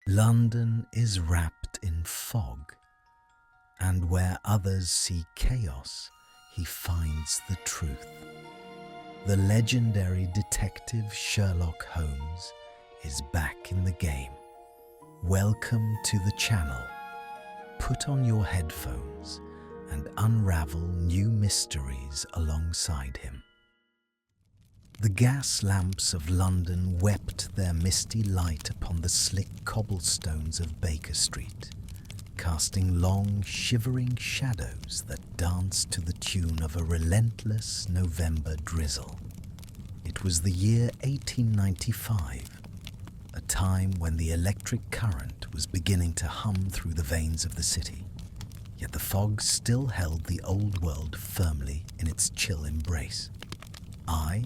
London is wrapped in fog, and where others see chaos, he finds the truth. The legendary detective Sherlock Holmes is back in the game. Welcome to the channel. Put on your headphones and unravel new mysteries alongside him. The gas lamps of London wept their misty light upon the slick cobblestones of Baker Street, casting long, shivering shadows that danced to the tune of a relentless November drizzle. It was the year 1895, a time when the electric current was beginning to hum through the veins of the city, yet the fog still held the old world firmly in its chill embrace. I,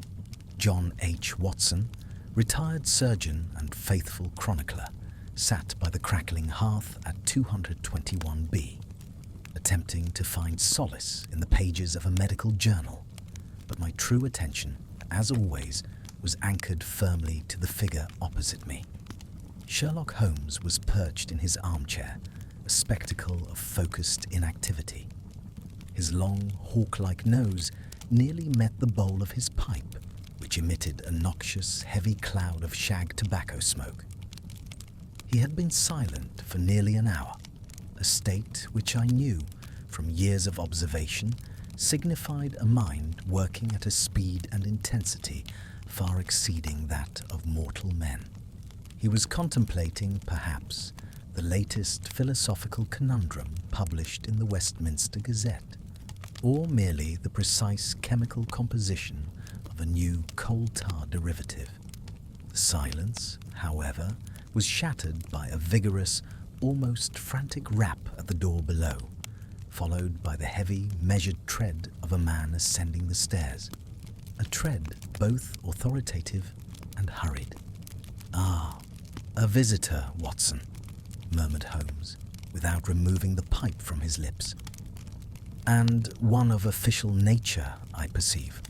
John H. Watson, retired surgeon and faithful chronicler, sat by the crackling hearth at 221B, attempting to find solace in the pages of a medical journal, but my true attention, as always, was anchored firmly to the figure opposite me. Sherlock Holmes was perched in his armchair, a spectacle of focused inactivity. His long, hawk-like nose nearly met the bowl of his pipe, which emitted a noxious, heavy cloud of shag tobacco smoke. He had been silent for nearly an hour, a state which I knew, from years of observation, signified a mind working at a speed and intensity far exceeding that of mortal men. He was contemplating, perhaps, the latest philosophical conundrum published in the Westminster Gazette, or merely the precise chemical composition of a new coal tar derivative. The silence, however, was shattered by a vigorous, almost frantic rap at the door below, followed by the heavy, measured tread of a man ascending the stairs, a tread both authoritative and hurried. "Ah, a visitor, Watson," murmured Holmes, without removing the pipe from his lips. "And one of official nature, I perceive.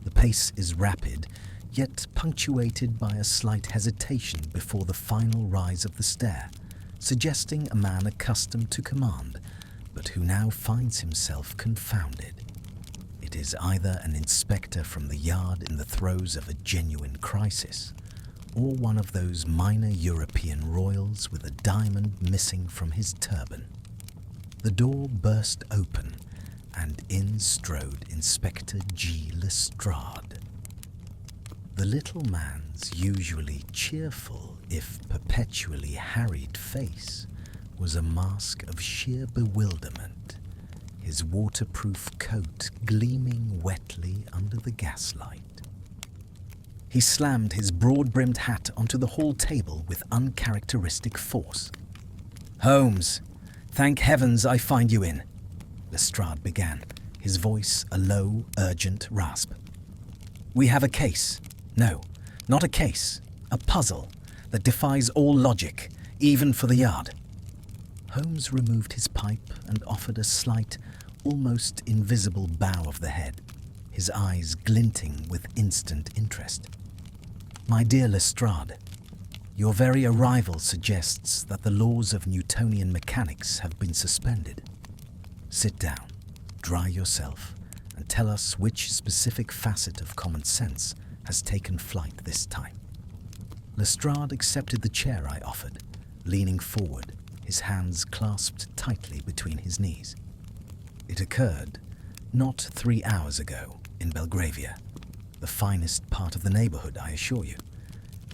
The pace is rapid, yet punctuated by a slight hesitation before the final rise of the stair, suggesting a man accustomed to command, but who now finds himself confounded. It is either an inspector from the yard in the throes of a genuine crisis, or one of those minor European royals with a diamond missing from his turban." The door burst open, and in strode Inspector G. Lestrade. The little man's usually cheerful, if perpetually harried face was a mask of sheer bewilderment, his waterproof coat gleaming wetly under the gaslight. He slammed his broad-brimmed hat onto the hall table with uncharacteristic force. "Holmes, thank heavens I find you in," Lestrade began, his voice a low, urgent rasp. "We have a case. No, not a case. A puzzle that defies all logic, even for the Yard." Holmes removed his pipe and offered a slight, almost invisible bow of the head, his eyes glinting with instant interest. "My dear Lestrade, your very arrival suggests that the laws of Newtonian mechanics have been suspended. Sit down, dry yourself, and tell us which specific facet of common sense has taken flight this time." Lestrade accepted the chair I offered, leaning forward, his hands clasped tightly between his knees. "It occurred not 3 hours ago in Belgravia, the finest part of the neighborhood, I assure you.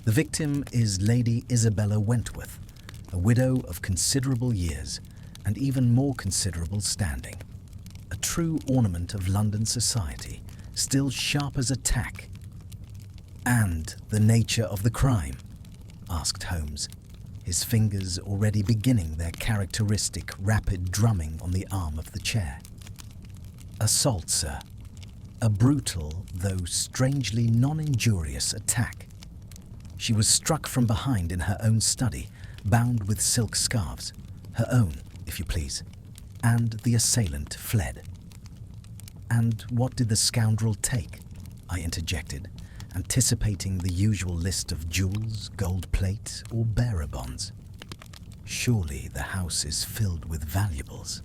The victim is Lady Isabella Wentworth, a widow of considerable years and even more considerable standing, a true ornament of London society, still sharp as a tack." "And the nature of the crime?" asked Holmes, his fingers already beginning their characteristic rapid drumming on the arm of the chair. "Assault, sir. A brutal, though strangely non-injurious attack. She was struck from behind in her own study, bound with silk scarves, her own, if you please, and the assailant fled." "And what did the scoundrel take?" I interjected, anticipating the usual list of jewels, gold plate, or bearer bonds. Surely the house is filled with valuables.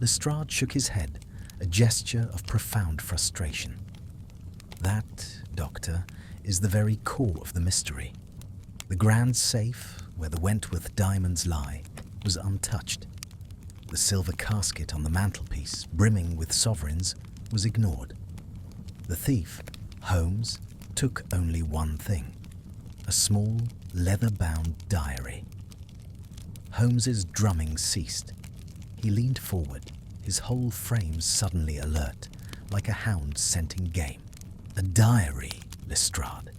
Lestrade shook his head, a gesture of profound frustration. That, Doctor, is the very core of the mystery. The grand safe, where the Wentworth diamonds lie, was untouched. The silver casket on the mantelpiece, brimming with sovereigns, was ignored. The thief, Holmes, took only one thing: a small, leather-bound diary. Holmes's drumming ceased. He leaned forward, his whole frame suddenly alert, like a hound scenting game. A diary, Lestrade.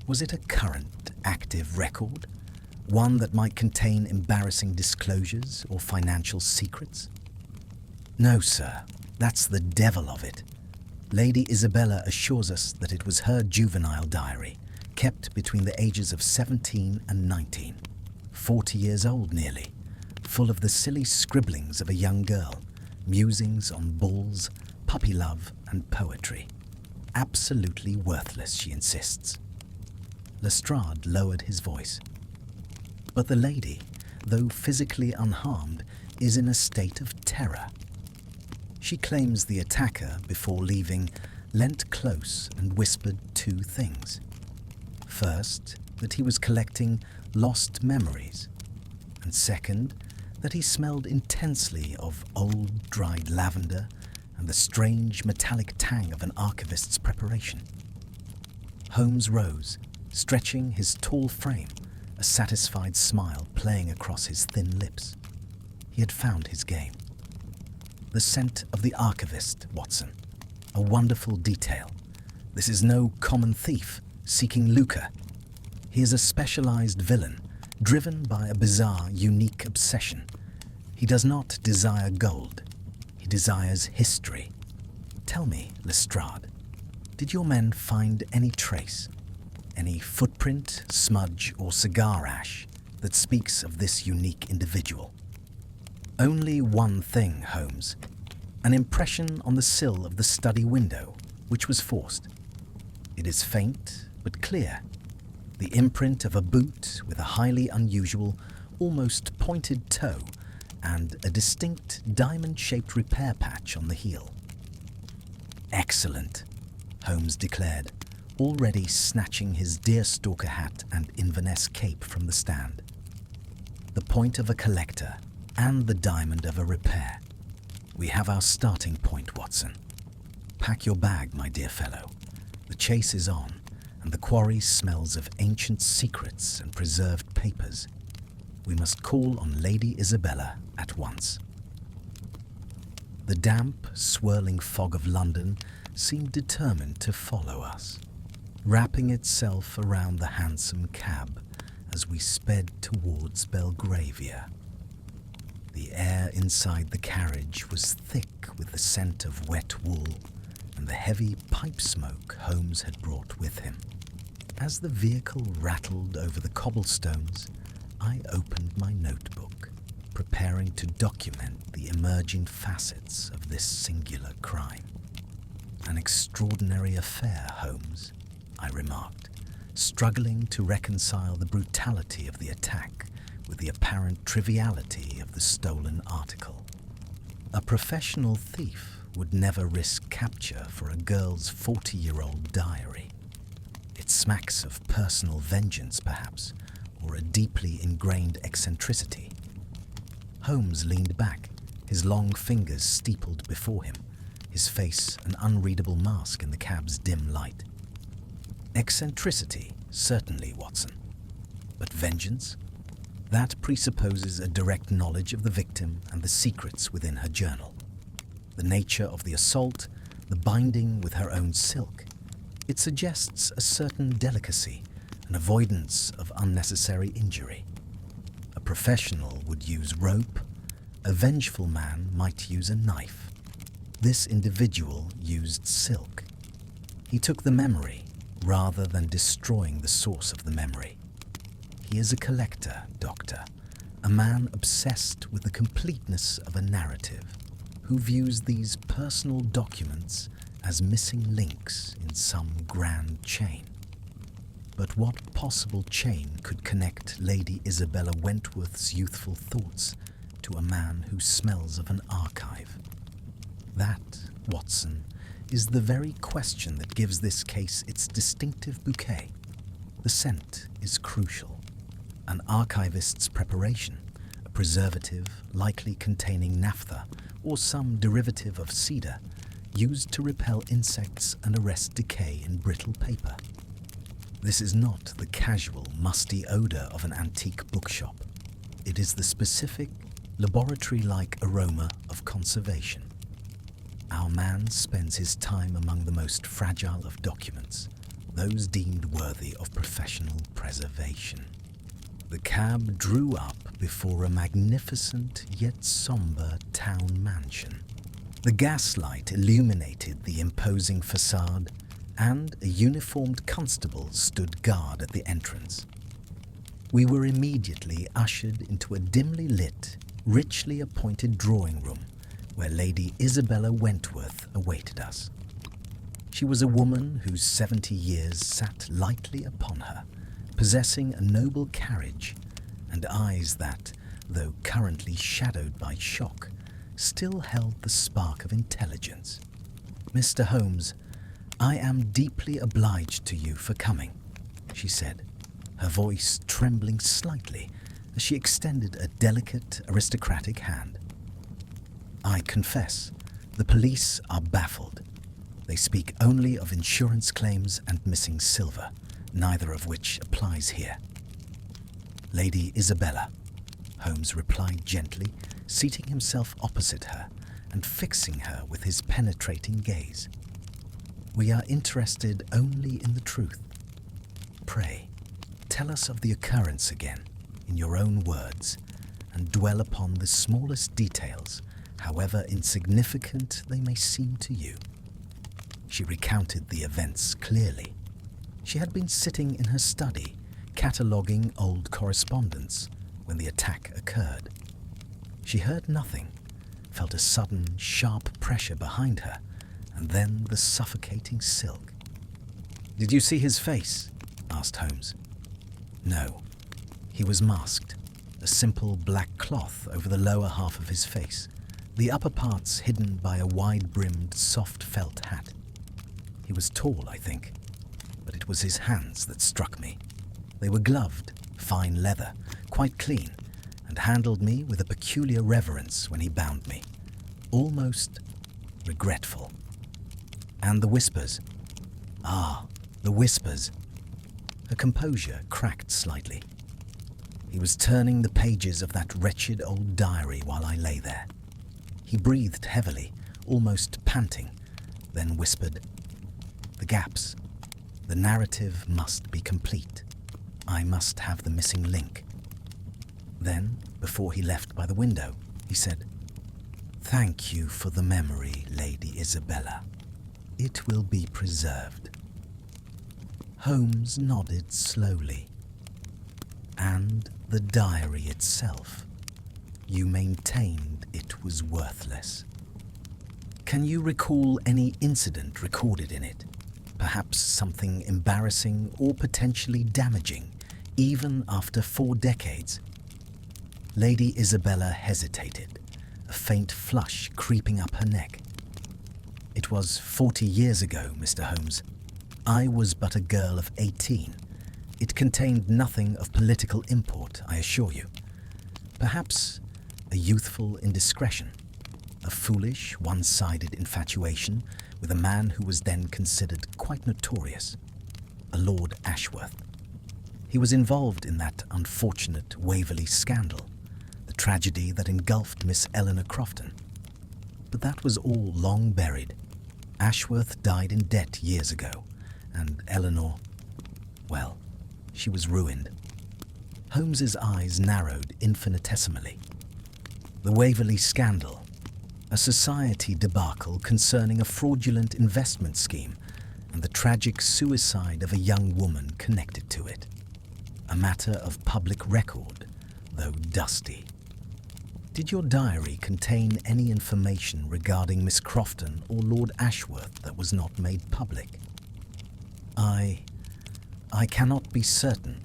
Was it a current, active record? One that might contain embarrassing disclosures or financial secrets? No, sir. That's the devil of it. Lady Isabella assures us that it was her juvenile diary, kept between the ages of 17 and 19. 40 years old nearly, full of the silly scribblings of a young girl, musings on balls, puppy love, and poetry. Absolutely worthless, she insists. Lestrade lowered his voice. But the lady, though physically unharmed, is in a state of terror. She claims the attacker, before leaving, leant close and whispered two things. First, that he was collecting lost memories, and second, that he smelled intensely of old dried lavender and the strange metallic tang of an archivist's preparation. Holmes rose, stretching his tall frame, a satisfied smile playing across his thin lips. He had found his game. The scent of the archivist, Watson. A wonderful detail. This is no common thief seeking lucre. He is a specialized villain, driven by a bizarre, unique obsession. He does not desire gold. He desires history. Tell me, Lestrade, did your men find any trace, any footprint, smudge, or cigar ash that speaks of this unique individual? Only one thing, Holmes. An impression on the sill of the study window, which was forced. It is faint, but clear. The imprint of a boot with a highly unusual, almost pointed toe, and a distinct diamond-shaped repair patch on the heel. Excellent, Holmes declared, already snatching his deerstalker hat and Inverness cape from the stand. The point of a collector and the diamond of a repair. We have our starting point, Watson. Pack your bag, my dear fellow. The chase is on, and the quarry smells of ancient secrets and preserved papers. We must call on Lady Isabella at once. The damp, swirling fog of London seemed determined to follow us, wrapping itself around the hansom cab as we sped towards Belgravia. The air inside the carriage was thick with the scent of wet wool and the heavy pipe smoke Holmes had brought with him. As the vehicle rattled over the cobblestones, I opened my notebook, preparing to document the emerging facets of this singular crime. An extraordinary affair, Holmes, I remarked, struggling to reconcile the brutality of the attack with the apparent triviality of the stolen article. A professional thief would never risk capture for a girl's 40-year-old diary. It smacks of personal vengeance, perhaps, or a deeply ingrained eccentricity. Holmes leaned back, his long fingers steepled before him, his face an unreadable mask in the cab's dim light. Eccentricity, certainly, Watson. But vengeance? That presupposes a direct knowledge of the victim and the secrets within her journal. The nature of the assault, the binding with her own silk. It suggests a certain delicacy, an avoidance of unnecessary injury. A professional would use rope. A vengeful man might use a knife. This individual used silk. He took the memory rather than destroying the source of the memory. He is a collector, Doctor, a man obsessed with the completeness of a narrative, who views these personal documents as missing links in some grand chain. But what possible chain could connect Lady Isabella Wentworth's youthful thoughts to a man who smells of an archive? That, Watson, is the very question that gives this case its distinctive bouquet. The scent is crucial. An archivist's preparation, a preservative likely containing naphtha or some derivative of cedar, used to repel insects and arrest decay in brittle paper. This is not the casual, musty odor of an antique bookshop. It is the specific, laboratory-like aroma of conservation. Our man spends his time among the most fragile of documents, those deemed worthy of professional preservation. The cab drew up before a magnificent yet somber town mansion. The gaslight illuminated the imposing facade, and a uniformed constable stood guard at the entrance. We were immediately ushered into a dimly lit, richly appointed drawing room where Lady Isabella Wentworth awaited us. She was a woman whose 70 years sat lightly upon her, possessing a noble carriage and eyes that, though currently shadowed by shock, still held the spark of intelligence. "Mr. Holmes, I am deeply obliged to you for coming," she said, her voice trembling slightly as she extended a delicate, aristocratic hand. "I confess, the police are baffled. They speak only of insurance claims and missing silver, neither of which applies here." "Lady Isabella," Holmes replied gently, seating himself opposite her and fixing her with his penetrating gaze. "We are interested only in the truth. Pray, tell us of the occurrence again, in your own words, and dwell upon the smallest details, however insignificant they may seem to you." She recounted the events clearly. She had been sitting in her study, cataloguing old correspondence, when the attack occurred. She heard nothing, felt a sudden, sharp pressure behind her, and then the suffocating silk. "Did you see his face?" asked Holmes. "No. He was masked, a simple black cloth over the lower half of his face, the upper parts hidden by a wide-brimmed, soft felt hat. He was tall, I think, but it was his hands that struck me. They were gloved, fine leather, quite clean, and handled me with a peculiar reverence when he bound me, almost regretful. And the whispers. Ah, the whispers." Her composure cracked slightly. "He was turning the pages of that wretched old diary while I lay there. He breathed heavily, almost panting, then whispered, 'The gaps. The narrative must be complete. I must have the missing link.' Then, before he left by the window, he said, 'Thank you for the memory, Lady Isabella. It will be preserved.'" Holmes nodded slowly. "And the diary itself. You maintained it was worthless. Can you recall any incident recorded in it? Perhaps something embarrassing or potentially damaging, even after 4 decades? Lady Isabella hesitated, a faint flush creeping up her neck. "It was 40 years ago, Mr. Holmes. I was but a girl of 18. It contained nothing of political import, I assure you. Perhaps a youthful indiscretion, a foolish, one-sided infatuation with a man who was then considered quite notorious, a Lord Ashworth. He was involved in that unfortunate Waverley scandal, the tragedy that engulfed Miss Eleanor Crofton. But that was all long buried. Ashworth died in debt years ago, and Eleanor, well, she was ruined." Holmes's eyes narrowed infinitesimally. "The Waverley scandal, a society debacle concerning a fraudulent investment scheme and the tragic suicide of a young woman connected to it. A matter of public record, though dusty. Did your diary contain any information regarding Miss Crofton or Lord Ashworth that was not made public?" I cannot be certain.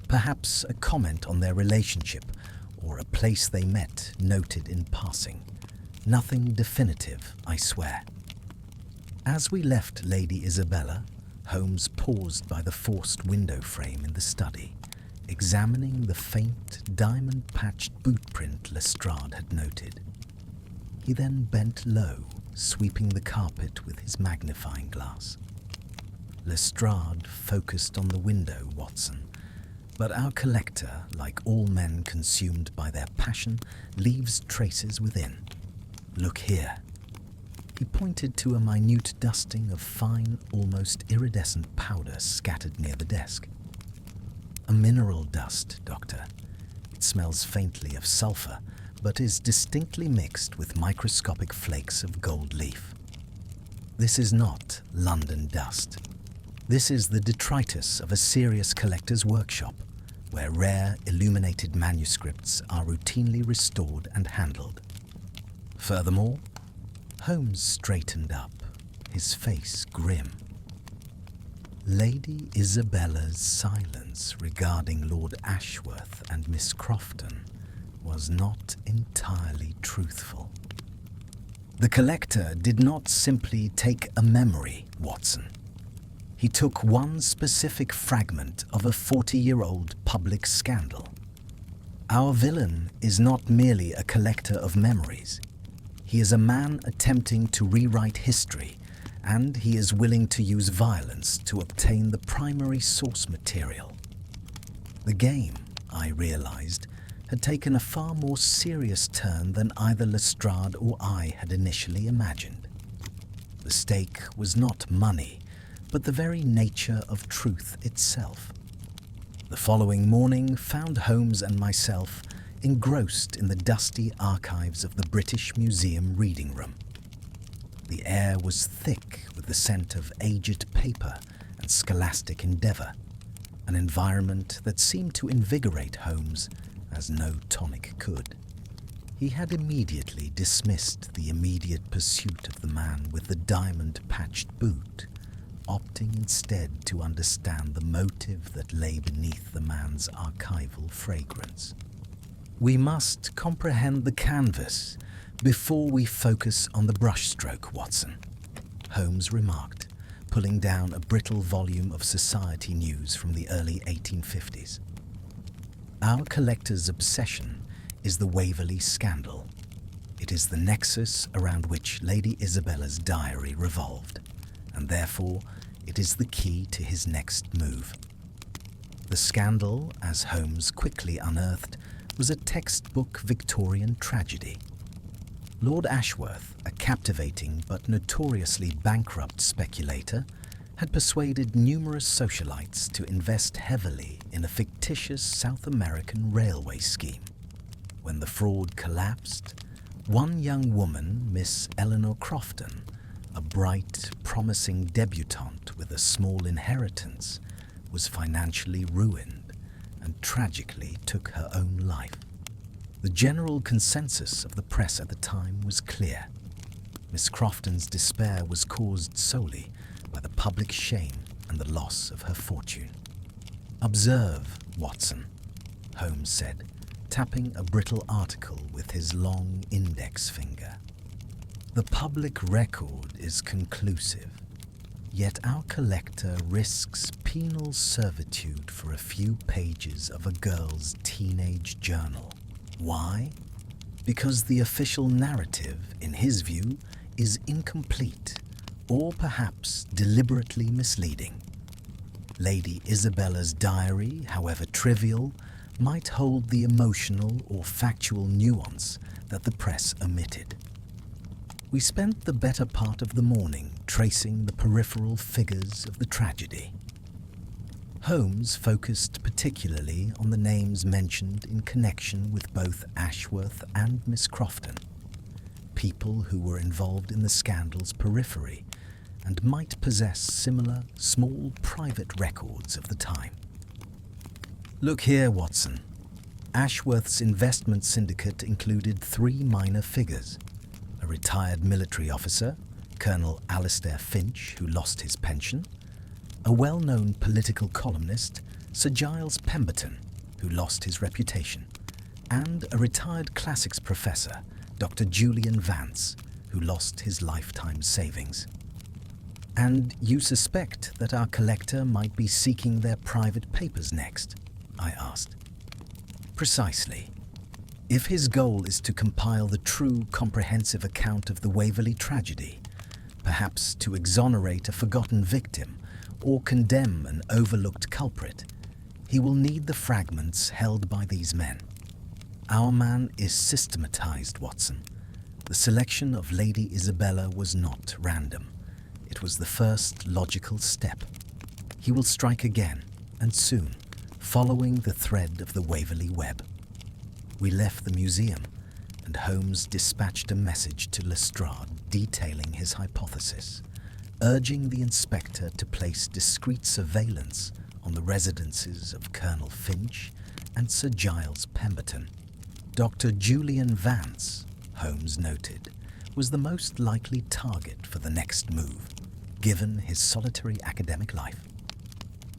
Perhaps a comment on their relationship or a place they met noted in passing. Nothing definitive, I swear. As we left Lady Isabella, Holmes paused by the forced window frame in the study, examining the faint, diamond-patched bootprint Lestrade had noted. He then bent low, sweeping the carpet with his magnifying glass. Lestrade focused on the window, Watson, but our collector, like all men consumed by their passion, leaves traces within. Look here. He pointed to a minute dusting of fine, almost iridescent powder scattered near the desk. A mineral dust, Doctor. It smells faintly of sulfur, but is distinctly mixed with microscopic flakes of gold leaf. This is not London dust. This is the detritus of a serious collector's workshop, where rare, illuminated manuscripts are routinely restored and handled. Furthermore, Holmes straightened up, his face grim. Lady Isabella's silence regarding Lord Ashworth and Miss Crofton was not entirely truthful. The collector did not simply take a memory, Watson. He took one specific fragment of a 40-year-old public scandal. Our villain is not merely a collector of memories. He is a man attempting to rewrite history, and he is willing to use violence to obtain the primary source material. The game, I realized, had taken a far more serious turn than either Lestrade or I had initially imagined. The stake was not money, but the very nature of truth itself. The following morning found Holmes and myself engrossed in the dusty archives of the British Museum reading room. The air was thick with the scent of aged paper and scholastic endeavour, an environment that seemed to invigorate Holmes as no tonic could. He had immediately dismissed the immediate pursuit of the man with the diamond-patched boot, opting instead to understand the motive that lay beneath the man's archival fragrance. We must comprehend the canvas before we focus on the brushstroke, Watson, Holmes remarked, pulling down a brittle volume of society news from the early 1850s. Our collector's obsession is the Waverley scandal. It is the nexus around which Lady Isabella's diary revolved, and therefore it is the key to his next move. The scandal, as Holmes quickly unearthed, was a textbook Victorian tragedy. Lord Ashworth, a captivating but notoriously bankrupt speculator, had persuaded numerous socialites to invest heavily in a fictitious South American railway scheme. When the fraud collapsed, one young woman, Miss Eleanor Crofton, a bright, promising debutante with a small inheritance, was financially ruined and tragically took her own life. The general consensus of the press at the time was clear. Miss Crofton's despair was caused solely by the public shame and the loss of her fortune. "Observe, Watson," Holmes said, tapping a brittle article with his long index finger. The public record is conclusive, yet our collector risks penal servitude for a few pages of a girl's teenage journal. Why? Because the official narrative, in his view, is incomplete, or perhaps deliberately misleading. Lady Isabella's diary, however trivial, might hold the emotional or factual nuance that the press omitted. We spent the better part of the morning tracing the peripheral figures of the tragedy. Holmes focused particularly on the names mentioned in connection with both Ashworth and Miss Crofton, people who were involved in the scandal's periphery and might possess similar small private records of the time. Look here, Watson. Ashworth's investment syndicate included 3 minor figures: a retired military officer, Colonel Alistair Finch, who lost his pension, a well-known political columnist, Sir Giles Pemberton, who lost his reputation, and a retired classics professor, Dr. Julian Vance, who lost his lifetime savings. And you suspect that our collector might be seeking their private papers next? I asked. Precisely. If his goal is to compile the true, comprehensive account of the Waverley tragedy, perhaps to exonerate a forgotten victim or condemn an overlooked culprit, he will need the fragments held by these men. Our man is systematized, Watson. The selection of Lady Isabella was not random. It was the first logical step. He will strike again, and soon, following the thread of the Waverley web. We left the museum, and Holmes dispatched a message to Lestrade detailing his hypothesis, urging the inspector to place discreet surveillance on the residences of Colonel Finch and Sir Giles Pemberton. Dr. Julian Vance, Holmes noted, was the most likely target for the next move, given his solitary academic life.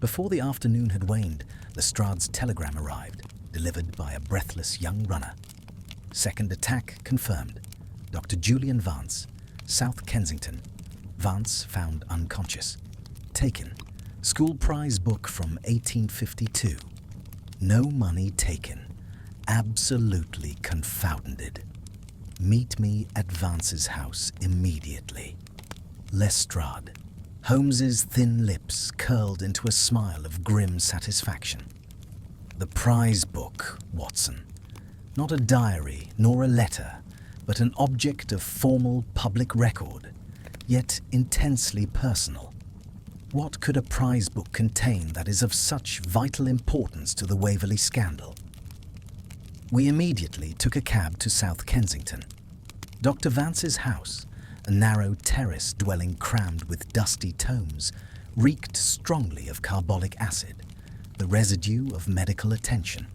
Before the afternoon had waned, Lestrade's telegram arrived, delivered by a breathless young runner. Second attack confirmed. Dr. Julian Vance, South Kensington. Vance found unconscious. Taken. School prize book from 1852. No money taken. Absolutely confounded. Meet me at Vance's house immediately. Lestrade. Holmes's thin lips curled into a smile of grim satisfaction. The prize book, Watson. Not a diary nor a letter, but an object of formal public record, yet intensely personal. What could a prize book contain that is of such vital importance to the Waverley scandal? We immediately took a cab to South Kensington. Dr. Vance's house, a narrow terrace dwelling crammed with dusty tomes, reeked strongly of carbolic acid, the residue of medical attention.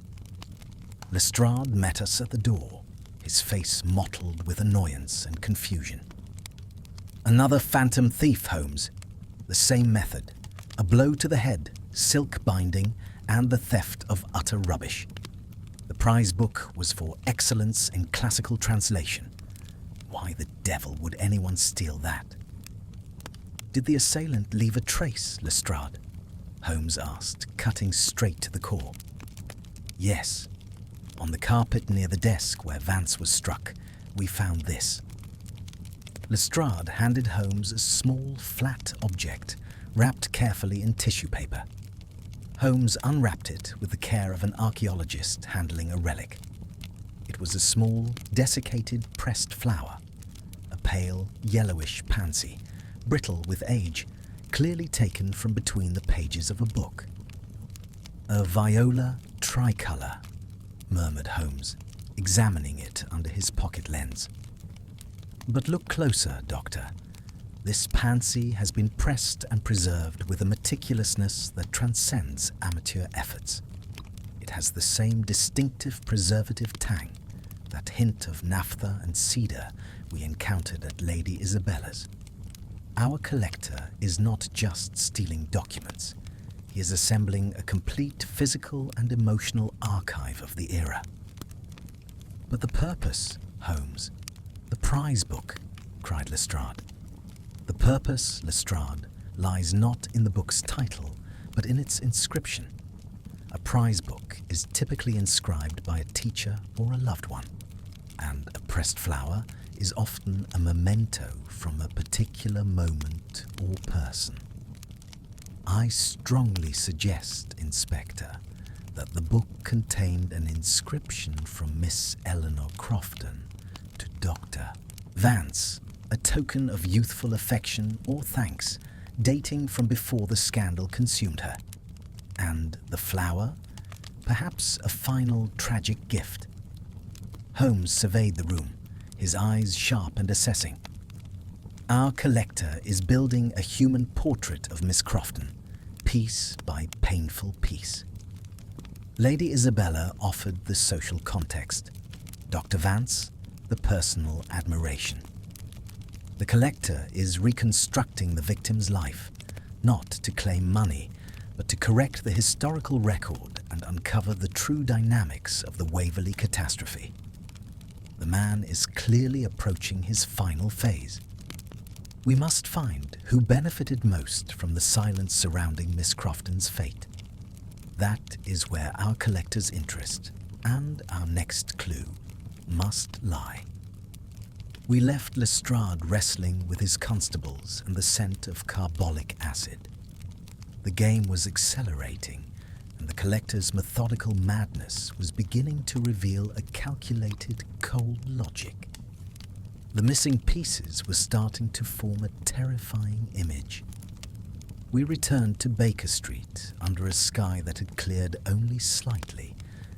Lestrade met us at the door, his face mottled with annoyance and confusion. Another phantom thief, Holmes. The same method. A blow to the head, silk binding, and the theft of utter rubbish. The prize book was for excellence in classical translation. Why the devil would anyone steal that? Did the assailant leave a trace, Lestrade? Holmes asked, cutting straight to the core. Yes. On the carpet near the desk where Vance was struck, we found this. Lestrade handed Holmes a small, flat object, wrapped carefully in tissue paper. Holmes unwrapped it with the care of an archaeologist handling a relic. It was a small, desiccated pressed flower, a pale, yellowish pansy, brittle with age, clearly taken from between the pages of a book. A viola tricolour, murmured Holmes, examining it under his pocket lens. But look closer, Doctor. This pansy has been pressed and preserved with a meticulousness that transcends amateur efforts. It has the same distinctive preservative tang, that hint of naphtha and cedar we encountered at Lady Isabella's. Our collector is not just stealing documents. He is assembling a complete physical and emotional archive of the era. But the purpose, Holmes, the prize book, cried Lestrade. The purpose, Lestrade, lies not in the book's title, but in its inscription. A prize book is typically inscribed by a teacher or a loved one, and a pressed flower is often a memento from a particular moment or person. I strongly suggest, Inspector, that the book contained an inscription from Miss Eleanor Crofton to Dr. Vance, a token of youthful affection or thanks dating from before the scandal consumed her. And the flower? Perhaps a final tragic gift. Holmes surveyed the room, his eyes sharp and assessing. Our collector is building a human portrait of Miss Crofton, piece by painful piece. Lady Isabella offered the social context. Dr. Vance, the personal admiration. The collector is reconstructing the victim's life, not to claim money, but to correct the historical record and uncover the true dynamics of the Waverley catastrophe. The man is clearly approaching his final phase. We must find who benefited most from the silence surrounding Miss Crofton's fate. That is where our collector's interest and our next clue must lie. We left Lestrade wrestling with his constables and the scent of carbolic acid. The game was accelerating, and the collector's methodical madness was beginning to reveal a calculated, cold logic. The missing pieces were starting to form a terrifying image. We returned to Baker Street under a sky that had cleared only slightly,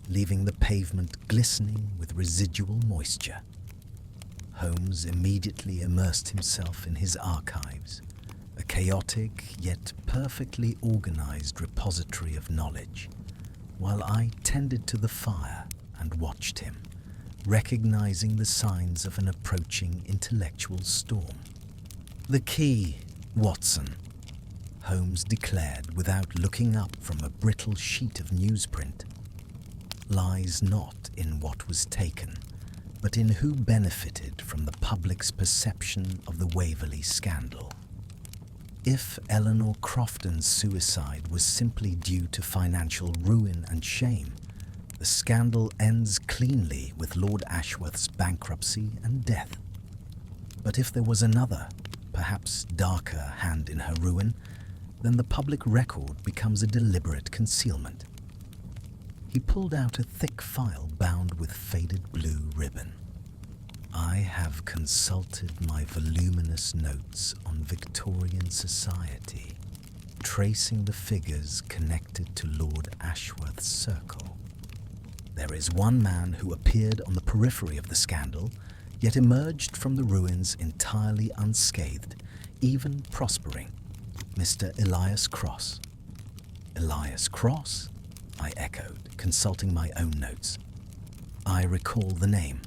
leaving the pavement glistening with residual moisture. Holmes immediately immersed himself in his archives, a chaotic yet perfectly organized repository of knowledge, while I tended to the fire and watched him, recognizing the signs of an approaching intellectual storm. "The key, Watson," Holmes declared without looking up from a brittle sheet of newsprint, "lies not in what was taken, but in who benefited from the public's perception of the Waverley scandal. If Eleanor Crofton's suicide was simply due to financial ruin and shame, the scandal ends cleanly with Lord Ashworth's bankruptcy and death. But if there was another, perhaps darker hand in her ruin, then the public record becomes a deliberate concealment." He pulled out a thick file bound with faded blue ribbon. "I have consulted my voluminous notes on Victorian society, tracing the figures connected to Lord Ashworth's circle. There is one man who appeared on the periphery of the scandal, yet emerged from the ruins entirely unscathed, even prospering: Mr. Elias Cross." "Elias Cross?" I echoed, consulting my own notes. I recall the name.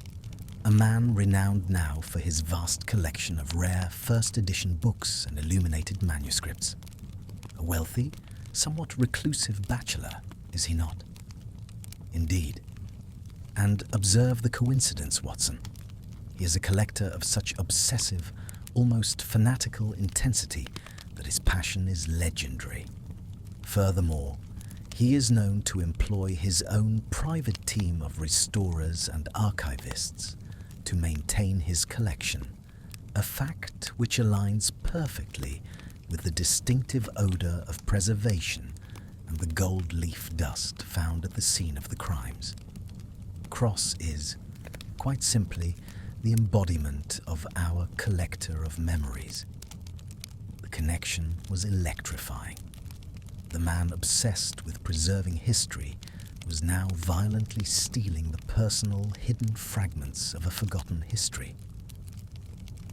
A man renowned now for his vast collection of rare first-edition books and illuminated manuscripts. A wealthy, somewhat reclusive bachelor, is he not? Indeed. And observe the coincidence, Watson. He is a collector of such obsessive, almost fanatical intensity that his passion is legendary. Furthermore, he is known to employ his own private team of restorers and archivists to maintain his collection, a fact which aligns perfectly with the distinctive odor of preservation and the gold leaf dust found at the scene of the crimes. Cross is, quite simply, the embodiment of our collector of memories. The connection was electrifying. The man obsessed with preserving history was now violently stealing the personal, hidden fragments of a forgotten history.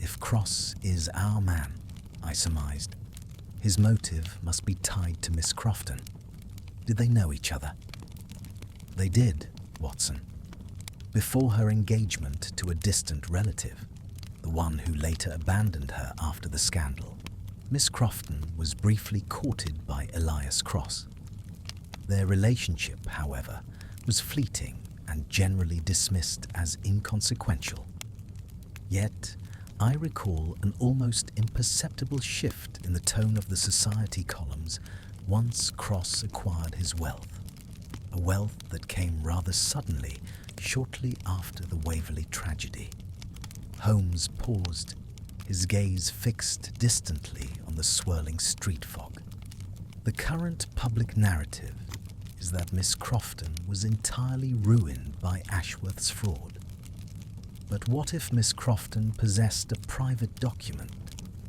If Cross is our man, I surmised, his motive must be tied to Miss Crofton. Did they know each other? They did, Watson. Before her engagement to a distant relative, the one who later abandoned her after the scandal, Miss Crofton was briefly courted by Elias Cross. Their relationship, however, was fleeting and generally dismissed as inconsequential. Yet, I recall an almost imperceptible shift in the tone of the society columns once Cross acquired his wealth, a wealth that came rather suddenly shortly after the Waverley tragedy. Holmes paused, his gaze fixed distantly on the swirling street fog. The current public narrative is that Miss Crofton was entirely ruined by Ashworth's fraud. But what if Miss Crofton possessed a private document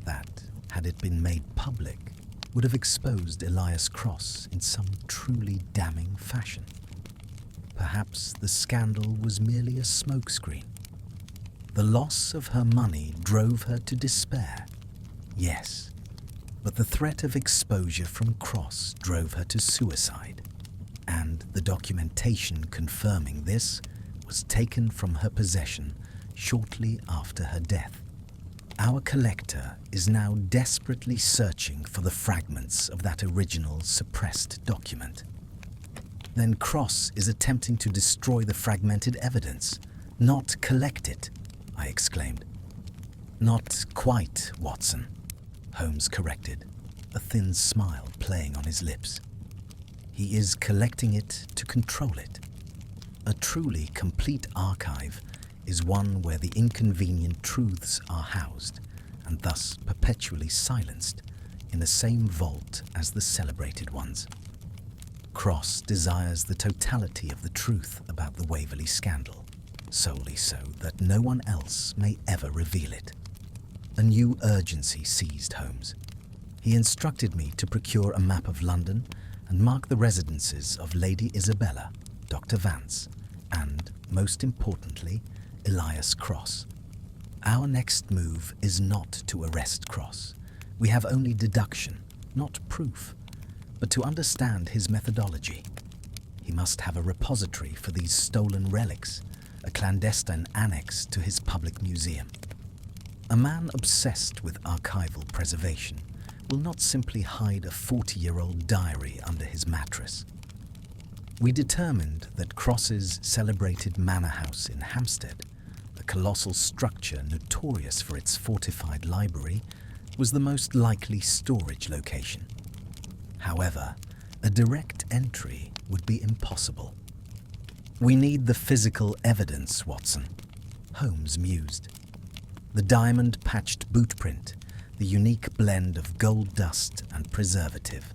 that, had it been made public, would have exposed Elias Cross in some truly damning fashion? Perhaps the scandal was merely a smokescreen. The loss of her money drove her to despair. Yes, but the threat of exposure from Cross drove her to suicide, and the documentation confirming this was taken from her possession shortly after her death. Our collector is now desperately searching for the fragments of that original suppressed document. Then Cross is attempting to destroy the fragmented evidence, not collect it, I exclaimed. Not quite, Watson, Holmes corrected, a thin smile playing on his lips. He is collecting it to control it. A truly complete archive is one where the inconvenient truths are housed and thus perpetually silenced in the same vault as the celebrated ones. Cross desires the totality of the truth about the Waverley scandal, solely so that no one else may ever reveal it. A new urgency seized Holmes. He instructed me to procure a map of London and mark the residences of Lady Isabella, Dr. Vance, and, most importantly, Elias Cross. Our next move is not to arrest Cross. We have only deduction, not proof, but to understand his methodology. He must have a repository for these stolen relics, a clandestine annex to his public museum. A man obsessed with archival preservation will not simply hide a 40-year-old diary under his mattress. We determined that Cross's celebrated manor house in Hampstead, a colossal structure notorious for its fortified library, was the most likely storage location. However, a direct entry would be impossible. We need the physical evidence, Watson, Holmes mused. The diamond-patched boot print, the unique blend of gold dust and preservative.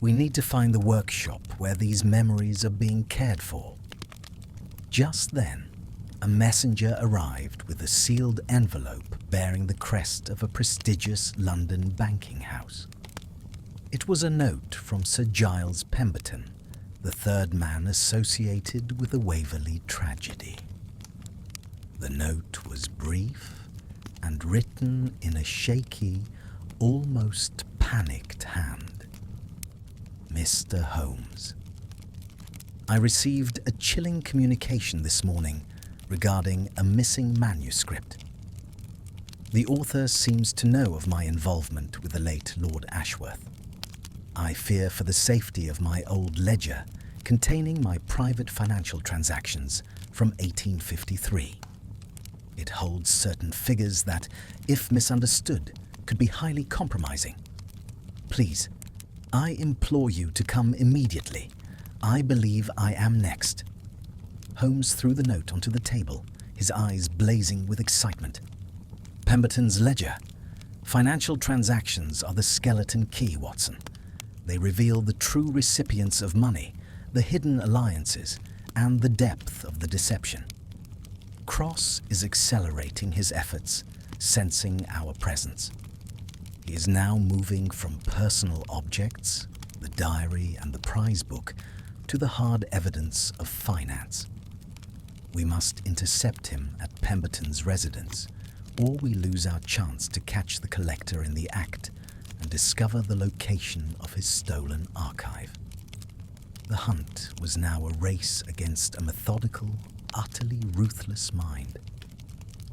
We need to find the workshop where these memories are being cared for. Just then, a messenger arrived with a sealed envelope bearing the crest of a prestigious London banking house. It was a note from Sir Giles Pemberton, the third man associated with the Waverley tragedy. The note was brief and written in a shaky, almost panicked hand. Mr. Holmes, I received a chilling communication this morning regarding a missing manuscript. The author seems to know of my involvement with the late Lord Ashworth. I fear for the safety of my old ledger containing my private financial transactions from 1853. It holds certain figures that, if misunderstood, could be highly compromising. Please, I implore you to come immediately. I believe I am next. Holmes threw the note onto the table, his eyes blazing with excitement. Pemberton's ledger. Financial transactions are the skeleton key, Watson. They reveal the true recipients of money, the hidden alliances, and the depth of the deception. Cross is accelerating his efforts, sensing our presence. He is now moving from personal objects, the diary and the prize book, to the hard evidence of finance. We must intercept him at Pemberton's residence, or we lose our chance to catch the collector in the act and discover the location of his stolen archive. The hunt was now a race against a methodical, utterly ruthless mind.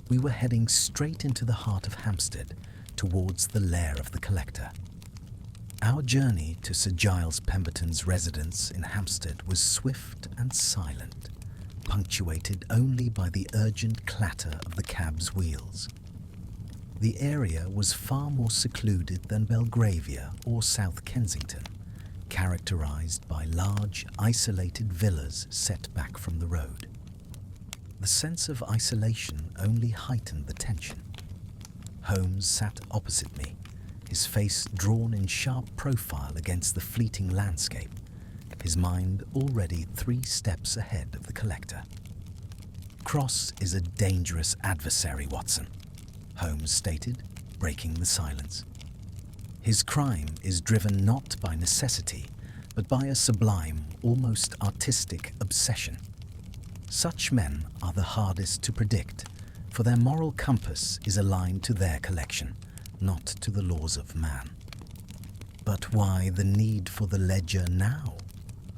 We were heading straight into the heart of Hampstead, towards the lair of the collector. Our journey to Sir Giles Pemberton's residence in Hampstead was swift and silent, punctuated only by the urgent clatter of the cab's wheels. The area was far more secluded than Belgravia or South Kensington, characterized by large, isolated villas set back from the road. The sense of isolation only heightened the tension. Holmes sat opposite me, his face drawn in sharp profile against the fleeting landscape, his mind already 3 steps ahead of the collector. Cross is a dangerous adversary, Watson, Holmes stated, breaking the silence. His crime is driven not by necessity, but by a sublime, almost artistic obsession. Such men are the hardest to predict, for their moral compass is aligned to their collection, not to the laws of man. But why the need for the ledger now?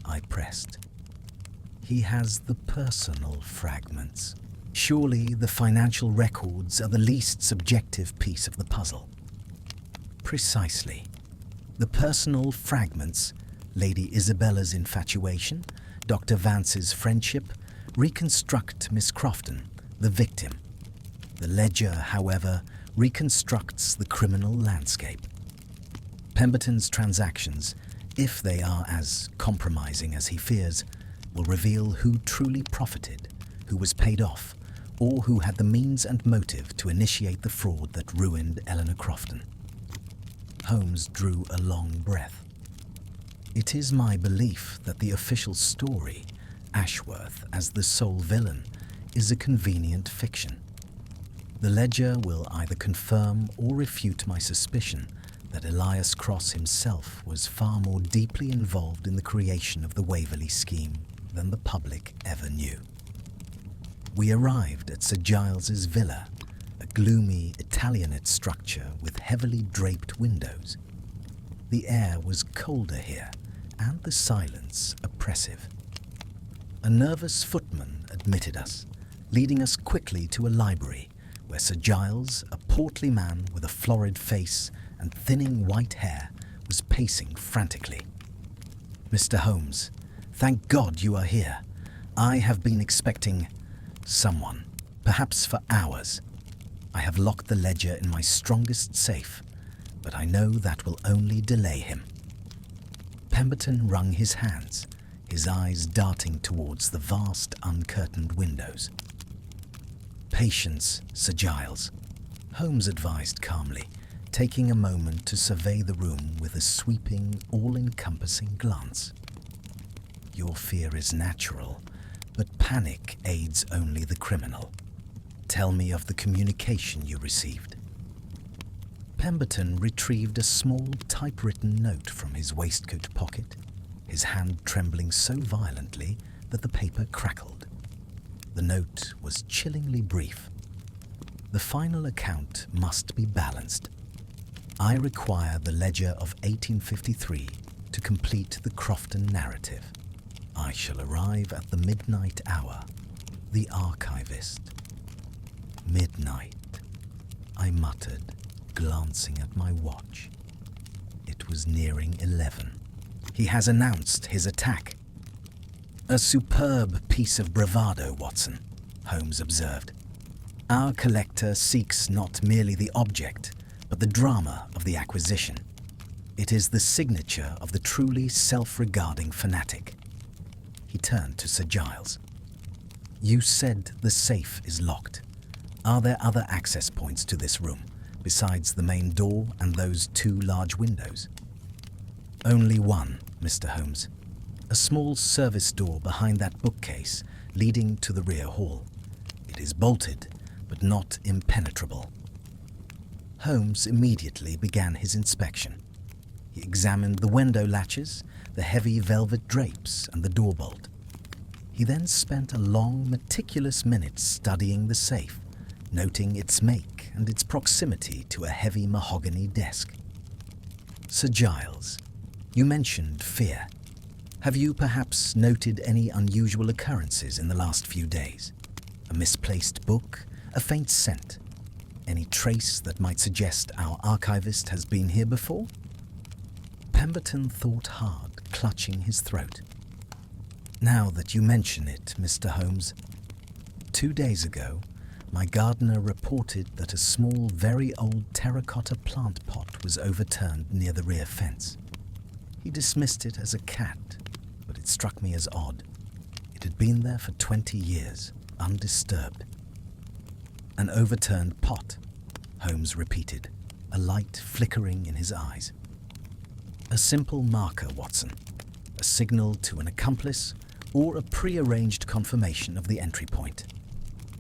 I pressed. He has the personal fragments, Surely the financial records are the least subjective piece of the puzzle. Precisely. The personal fragments, Lady Isabella's infatuation, Dr. Vance's friendship, reconstruct Miss Crofton, the victim. The ledger, however, reconstructs the criminal landscape. Pemberton's transactions, if they are as compromising as he fears, will reveal who truly profited, who was paid off, or who had the means and motive to initiate the fraud that ruined Eleanor Crofton. Holmes drew a long breath. It is my belief that the official story, Ashworth as the sole villain, is a convenient fiction. The ledger will either confirm or refute my suspicion that Elias Cross himself was far more deeply involved in the creation of the Waverley scheme than the public ever knew. We arrived at Sir Giles's villa, a gloomy Italianate structure with heavily draped windows. The air was colder here, and the silence oppressive. A nervous footman admitted us, leading us quickly to a library where Sir Giles, a portly man with a florid face and thinning white hair, was pacing frantically. "Mr. Holmes, thank God you are here. I have been expecting someone, perhaps for hours. I have locked the ledger in my strongest safe, but I know that will only delay him." Pemberton wrung his hands, his eyes darting towards the vast uncurtained windows. "Patience, Sir Giles," Holmes advised calmly, taking a moment to survey the room with a sweeping, all-encompassing glance. "Your fear is natural, but panic aids only the criminal. Tell me of the communication you received." Pemberton retrieved a small typewritten note from his waistcoat pocket, his hand trembling so violently that the paper crackled. The note was chillingly brief. "The final account must be balanced. I require the ledger of 1853 to complete the Crofton narrative. I shall arrive at the midnight hour. The archivist." "Midnight," I muttered, glancing at my watch. It was nearing 11. "He has announced his attack." "A superb piece of bravado, Watson," Holmes observed. "Our collector seeks not merely the object, but the drama of the acquisition. It is the signature of the truly self-regarding fanatic." He turned to Sir Giles. "You said the safe is locked. Are there other access points to this room, besides the main door and those two large windows?" "Only one, Mr. Holmes. A small service door behind that bookcase leading to the rear hall. It is bolted, but not impenetrable." Holmes immediately began his inspection. He examined the window latches, the heavy velvet drapes, and the door bolt. He then spent a long, meticulous minute studying the safe, noting its make and its proximity to a heavy mahogany desk. "Sir Giles, you mentioned fear. Have you perhaps noted any unusual occurrences in the last few days? A misplaced book, a faint scent, any trace that might suggest our archivist has been here before?" Pemberton thought hard, clutching his throat. "Now that you mention it, Mr. Holmes, 2 days ago, my gardener reported that a small, very old terracotta plant pot was overturned near the rear fence. He dismissed it as a cat, but it struck me as odd. It had been there for 20 years, undisturbed." "An overturned pot," Holmes repeated, a light flickering in his eyes. "A simple marker, Watson. A signal to an accomplice or a pre-arranged confirmation of the entry point.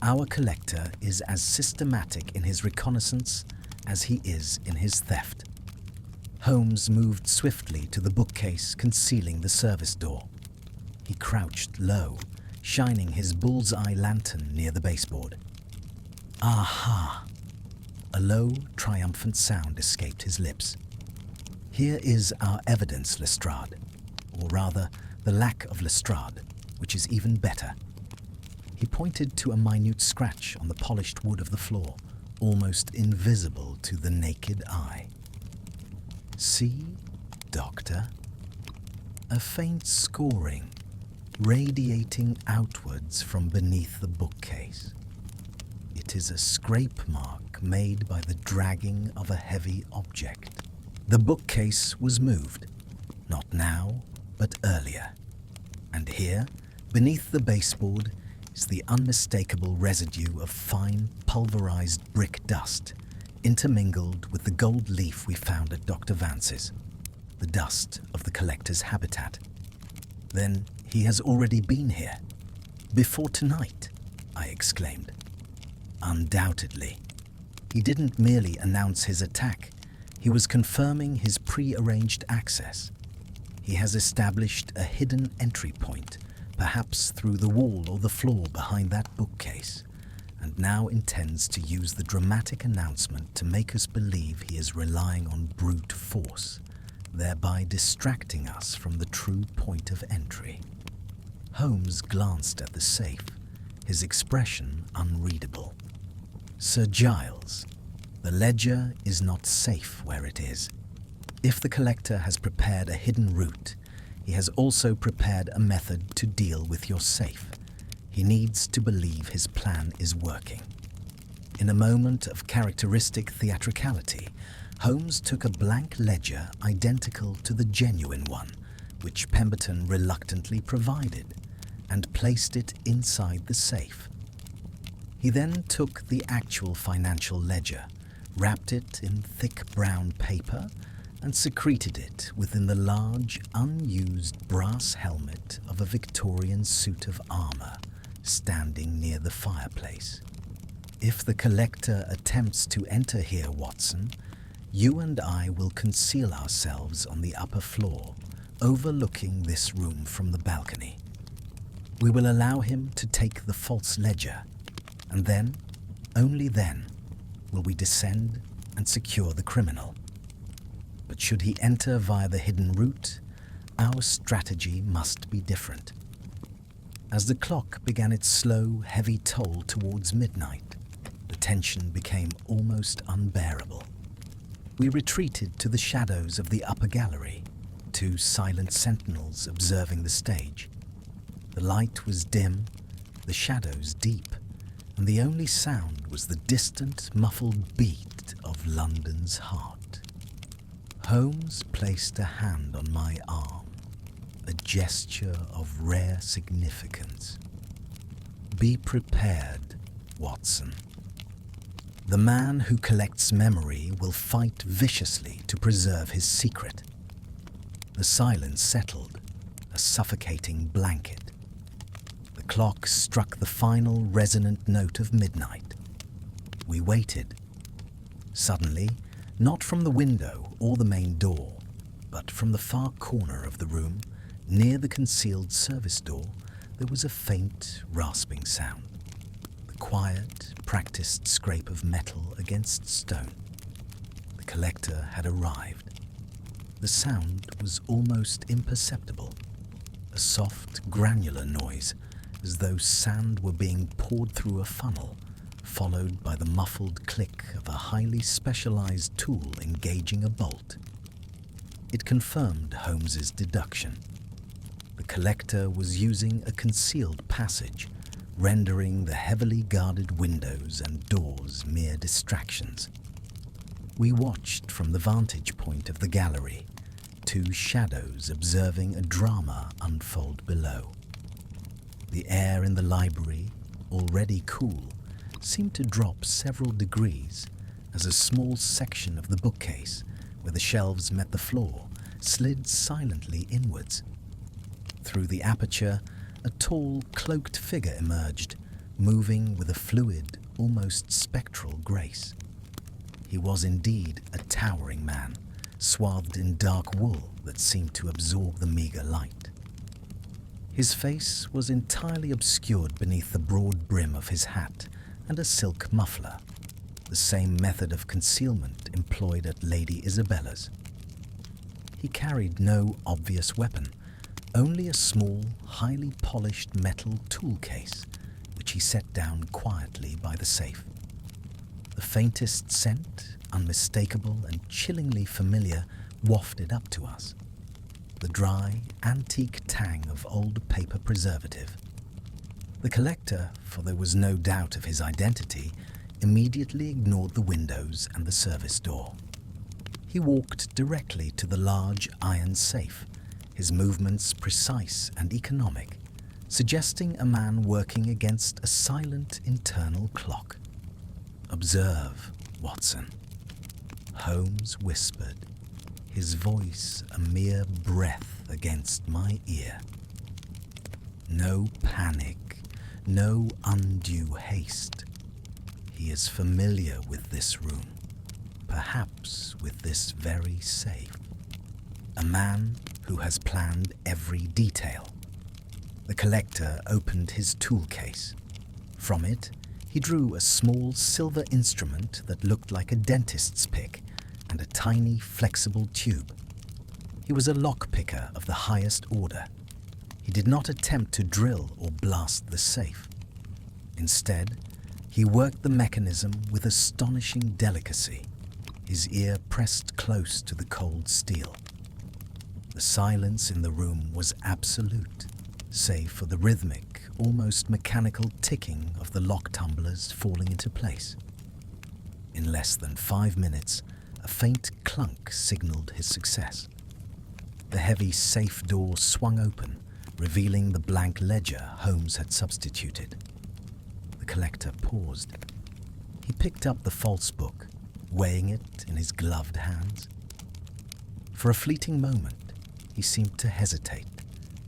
Our collector is as systematic in his reconnaissance as he is in his theft." Holmes moved swiftly to the bookcase concealing the service door. He crouched low, shining his bull's-eye lantern near the baseboard. "Aha!" A low, triumphant sound escaped his lips. "Here is our evidence, Lestrade, or rather, the lack of Lestrade, which is even better." He pointed to a minute scratch on the polished wood of the floor, almost invisible to the naked eye. "See, Doctor?" A faint scoring, radiating outwards from beneath the bookcase. It is a scrape mark made by the dragging of a heavy object. The bookcase was moved, not now, but earlier. And here, beneath the baseboard, is the unmistakable residue of fine, pulverized brick dust, intermingled with the gold leaf we found at Dr. Vance's, the dust of the collector's habitat. "Then he has already been here. Before tonight," I exclaimed. "Undoubtedly. He didn't merely announce his attack, he was confirming his pre-arranged access. He has established a hidden entry point, perhaps through the wall or the floor behind that bookcase, and now intends to use the dramatic announcement to make us believe he is relying on brute force, thereby distracting us from the true point of entry." Holmes glanced at the safe, his expression unreadable. "Sir Giles, the ledger is not safe where it is. If the collector has prepared a hidden route, he has also prepared a method to deal with your safe. He needs to believe his plan is working." In a moment of characteristic theatricality, Holmes took a blank ledger identical to the genuine one, which Pemberton reluctantly provided, and placed it inside the safe. He then took the actual financial ledger, wrapped it in thick brown paper, and secreted it within the large, unused brass helmet of a Victorian suit of armour standing near the fireplace. "If the collector attempts to enter here, Watson, you and I will conceal ourselves on the upper floor, overlooking this room from the balcony. We will allow him to take the false ledger, and then, only then, will we descend and secure the criminal. But should he enter via the hidden route, our strategy must be different." As the clock began its slow, heavy toll towards midnight, the tension became almost unbearable. We retreated to the shadows of the upper gallery, two silent sentinels observing the stage. The light was dim, the shadows deep, and the only sound was the distant, muffled beat of London's heart. Holmes placed a hand on my arm, a gesture of rare significance. "Be prepared, Watson. The man who collects memory will fight viciously to preserve his secret." The silence settled, a suffocating blanket. The clock struck the final resonant note of midnight. We waited. Suddenly, not from the window or the main door, but from the far corner of the room, near the concealed service door, there was a faint, rasping sound. The quiet, practiced scrape of metal against stone. The collector had arrived. The sound was almost imperceptible, a soft, granular noise, as though sand were being poured through a funnel, followed by the muffled click of a highly specialized tool engaging a bolt. It confirmed Holmes's deduction. The collector was using a concealed passage, rendering the heavily guarded windows and doors mere distractions. We watched from the vantage point of the gallery, two shadows observing a drama unfold below. The air in the library, already cool, seemed to drop several degrees as a small section of the bookcase, where the shelves met the floor, slid silently inwards. Through the aperture, a tall, cloaked figure emerged, moving with a fluid, almost spectral grace. He was indeed a towering man, swathed in dark wool that seemed to absorb the meager light. His face was entirely obscured beneath the broad brim of his hat and a silk muffler, the same method of concealment employed at Lady Isabella's. He carried no obvious weapon, only a small, highly polished metal tool case, which which he set down quietly by the safe. The faintest scent, unmistakable and chillingly familiar, wafted up to us. The dry, antique tang of old paper preservative. The collector, for there was no doubt of his identity, immediately ignored the windows and the service door. He walked directly to the large iron safe, his movements precise and economic, suggesting a man working against a silent internal clock. "Observe, Watson," Holmes whispered, his voice a mere breath against my ear. "No panic, no undue haste. He is familiar with this room, perhaps with this very safe. A man who has planned every detail." The collector opened his tool case. From it, he drew a small silver instrument that looked like a dentist's pick and a tiny flexible tube. He was a lockpicker of the highest order. He did not attempt to drill or blast the safe. Instead, he worked the mechanism with astonishing delicacy, his ear pressed close to the cold steel. The silence in the room was absolute, save for the rhythmic, almost mechanical ticking of the lock tumblers falling into place. In less than 5 minutes, a faint clunk signaled his success. The heavy safe door swung open, revealing the blank ledger Holmes had substituted. The collector paused. He picked up the false book, weighing it in his gloved hands. For a fleeting moment, he seemed to hesitate,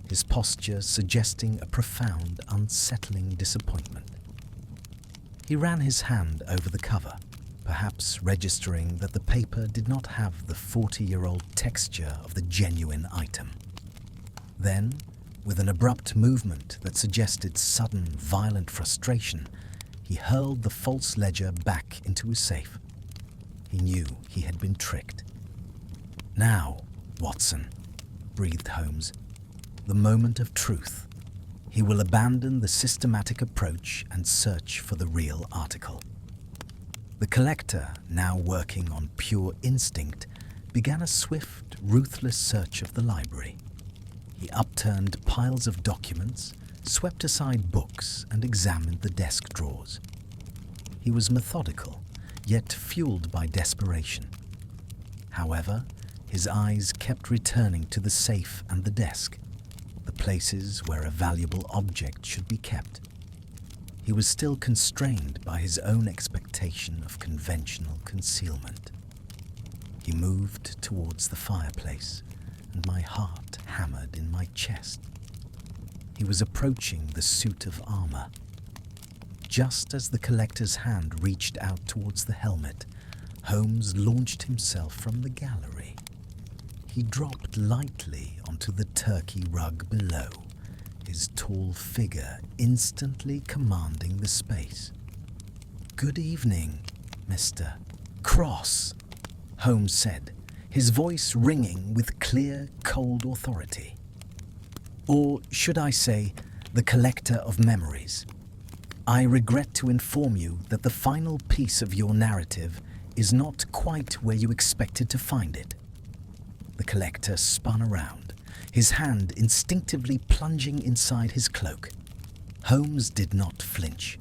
his posture suggesting a profound, unsettling disappointment. He ran his hand over the cover, perhaps registering that the paper did not have the 40-year-old texture of the genuine item. Then, with an abrupt movement that suggested sudden, violent frustration, he hurled the false ledger back into his safe. He knew he had been tricked. "Now, Watson," breathed Holmes, "the moment of truth. He will abandon the systematic approach and search for the real article." The collector, now working on pure instinct, began a swift, ruthless search of the library. He upturned piles of documents, swept aside books, and examined the desk drawers. He was methodical, yet fueled by desperation. However, his eyes kept returning to the safe and the desk, the places where a valuable object should be kept. He was still constrained by his own expectation of conventional concealment. He moved towards the fireplace, and my heart hammered in my chest. He was approaching the suit of armor. Just as the collector's hand reached out towards the helmet, Holmes launched himself from the gallery. He dropped lightly onto the turkey rug below, his tall figure instantly commanding the space. "Good evening, Mr. Cross," Holmes said, his voice ringing with clear, cold authority. "Or should I say, the collector of memories. I regret to inform you that the final piece of your narrative is not quite where you expected to find it." The collector spun around, his hand instinctively plunging inside his cloak. Holmes did not flinch.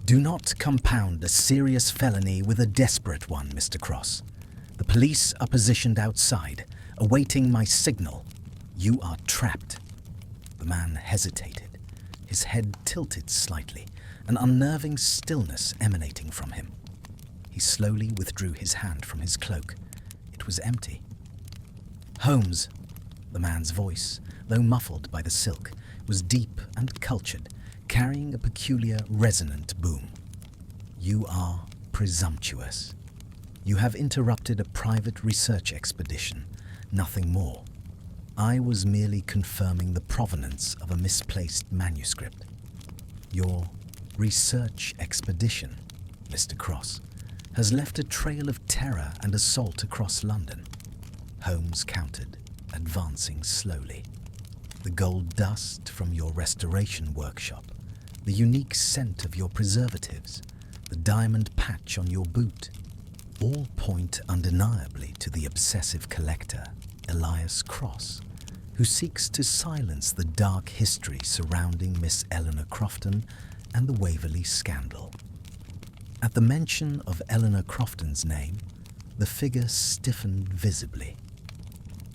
"Do not compound a serious felony with a desperate one, Mr. Cross. The police are positioned outside, awaiting my signal. You are trapped." The man hesitated, his head tilted slightly, an unnerving stillness emanating from him. He slowly withdrew his hand from his cloak. It was empty. "Holmes," the man's voice, though muffled by the silk, was deep and cultured, carrying a peculiar resonant boom. "You are presumptuous. You have interrupted a private research expedition, nothing more. I was merely confirming the provenance of a misplaced manuscript. Your research expedition, Mr. Cross, has left a trail of terror and assault across London," Holmes countered, advancing slowly. "The gold dust from your restoration workshop, the unique scent of your preservatives, the diamond patch on your boot, all point undeniably to the obsessive collector, Elias Cross, who seeks to silence the dark history surrounding Miss Eleanor Crofton and the Waverley scandal. At the mention of Eleanor Crofton's name, the figure stiffened visibly.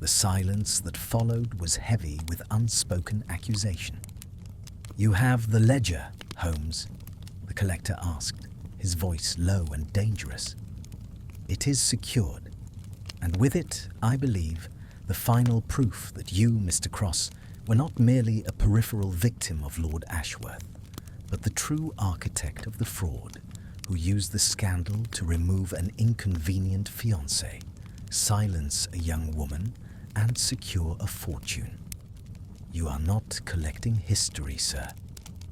The silence that followed was heavy with unspoken accusation. "You have the ledger, Holmes?" the collector asked, his voice low and dangerous. "It is secured, and with it, I believe, the final proof that you, Mr. Cross, were not merely a peripheral victim of Lord Ashworth, but the true architect of the fraud, who used the scandal to remove an inconvenient fiancé, silence a young woman, and secure a fortune. You are not collecting history, sir.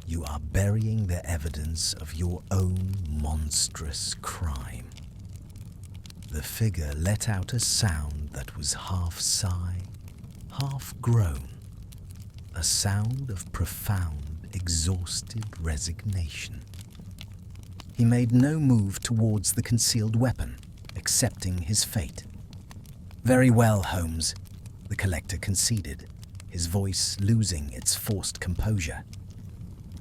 You are burying the evidence of your own monstrous crime." The figure let out a sound that was half sigh, half groan, a sound of profound, exhausted resignation. He made no move towards the concealed weapon, accepting his fate. "Very well, Holmes," the collector conceded, his voice losing its forced composure.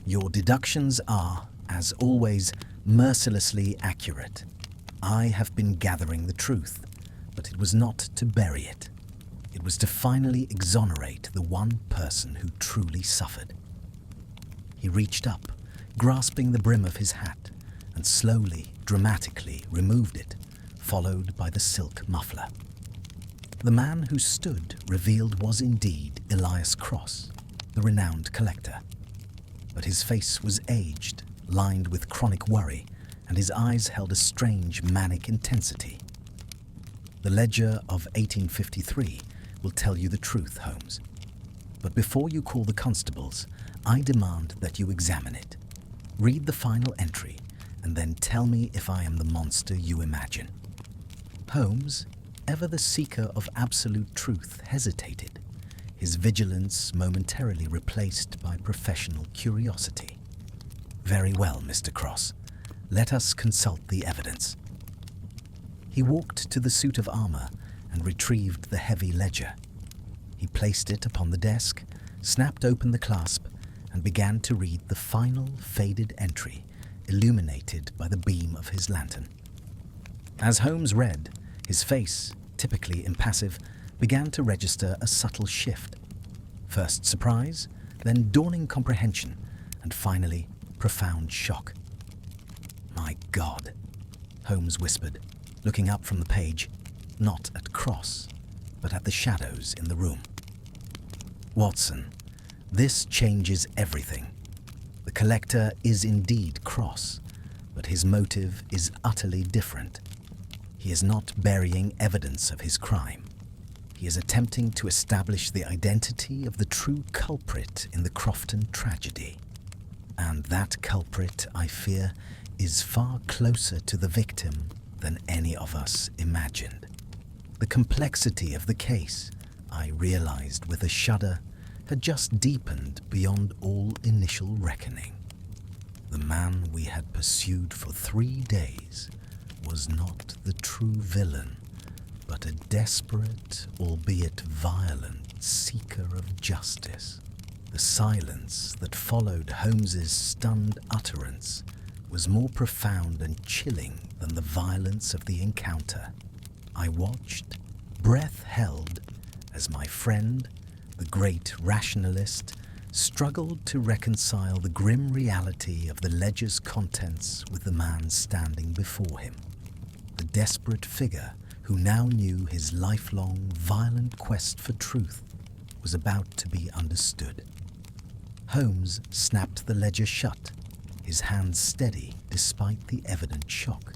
"Your deductions are, as always, mercilessly accurate. I have been gathering the truth, but it was not to bury it. It was to finally exonerate the one person who truly suffered." He reached up, grasping the brim of his hat, and slowly, dramatically removed it, followed by the silk muffler. The man who stood revealed was indeed Elias Cross, the renowned collector. But his face was aged, lined with chronic worry, and his eyes held a strange manic intensity. "The ledger of 1853 will tell you the truth, Holmes. But before you call the constables, I demand that you examine it. Read the final entry, and then tell me if I am the monster you imagine." Holmes, ever the seeker of absolute truth, hesitated, his vigilance momentarily replaced by professional curiosity. "Very well, Mr. Cross. Let us consult the evidence." He walked to the suit of armor and retrieved the heavy ledger. He placed it upon the desk, snapped open the clasp, and began to read the final faded entry, illuminated by the beam of his lantern. As Holmes read, his face, typically impassive, began to register a subtle shift. First surprise, then dawning comprehension, and finally profound shock. "My God," Holmes whispered, looking up from the page, not at Cross, but at the shadows in the room. "Watson, this changes everything. The collector is indeed Cross, but his motive is utterly different. He is not burying evidence of his crime. He is attempting to establish the identity of the true culprit in the Crofton tragedy. And that culprit, I fear, is far closer to the victim than any of us imagined. The complexity of the case, I realized with a shudder, had just deepened beyond all initial reckoning. The man we had pursued for 3 days was not the true villain, but a desperate, albeit violent, seeker of justice. The silence that followed Holmes's stunned utterance was more profound and chilling than the violence of the encounter. I watched, breath held, as my friend, the great rationalist, struggled to reconcile the grim reality of the ledger's contents with the man standing before him. The desperate figure who now knew his lifelong, violent quest for truth was about to be understood. Holmes snapped the ledger shut, his hands steady despite the evident shock.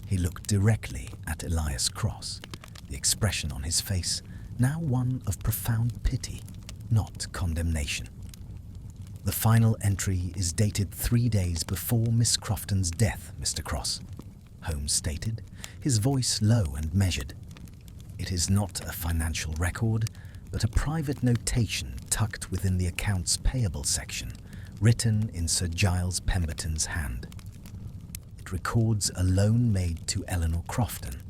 He looked directly at Elias Cross, the expression on his face now one of profound pity, not condemnation. "The final entry is dated 3 days before Miss Crofton's death, Mr. Cross," Holmes stated, his voice low and measured. "It is not a financial record, but a private notation tucked within the accounts payable section, written in Sir Giles Pemberton's hand. It records a loan made to Eleanor Crofton,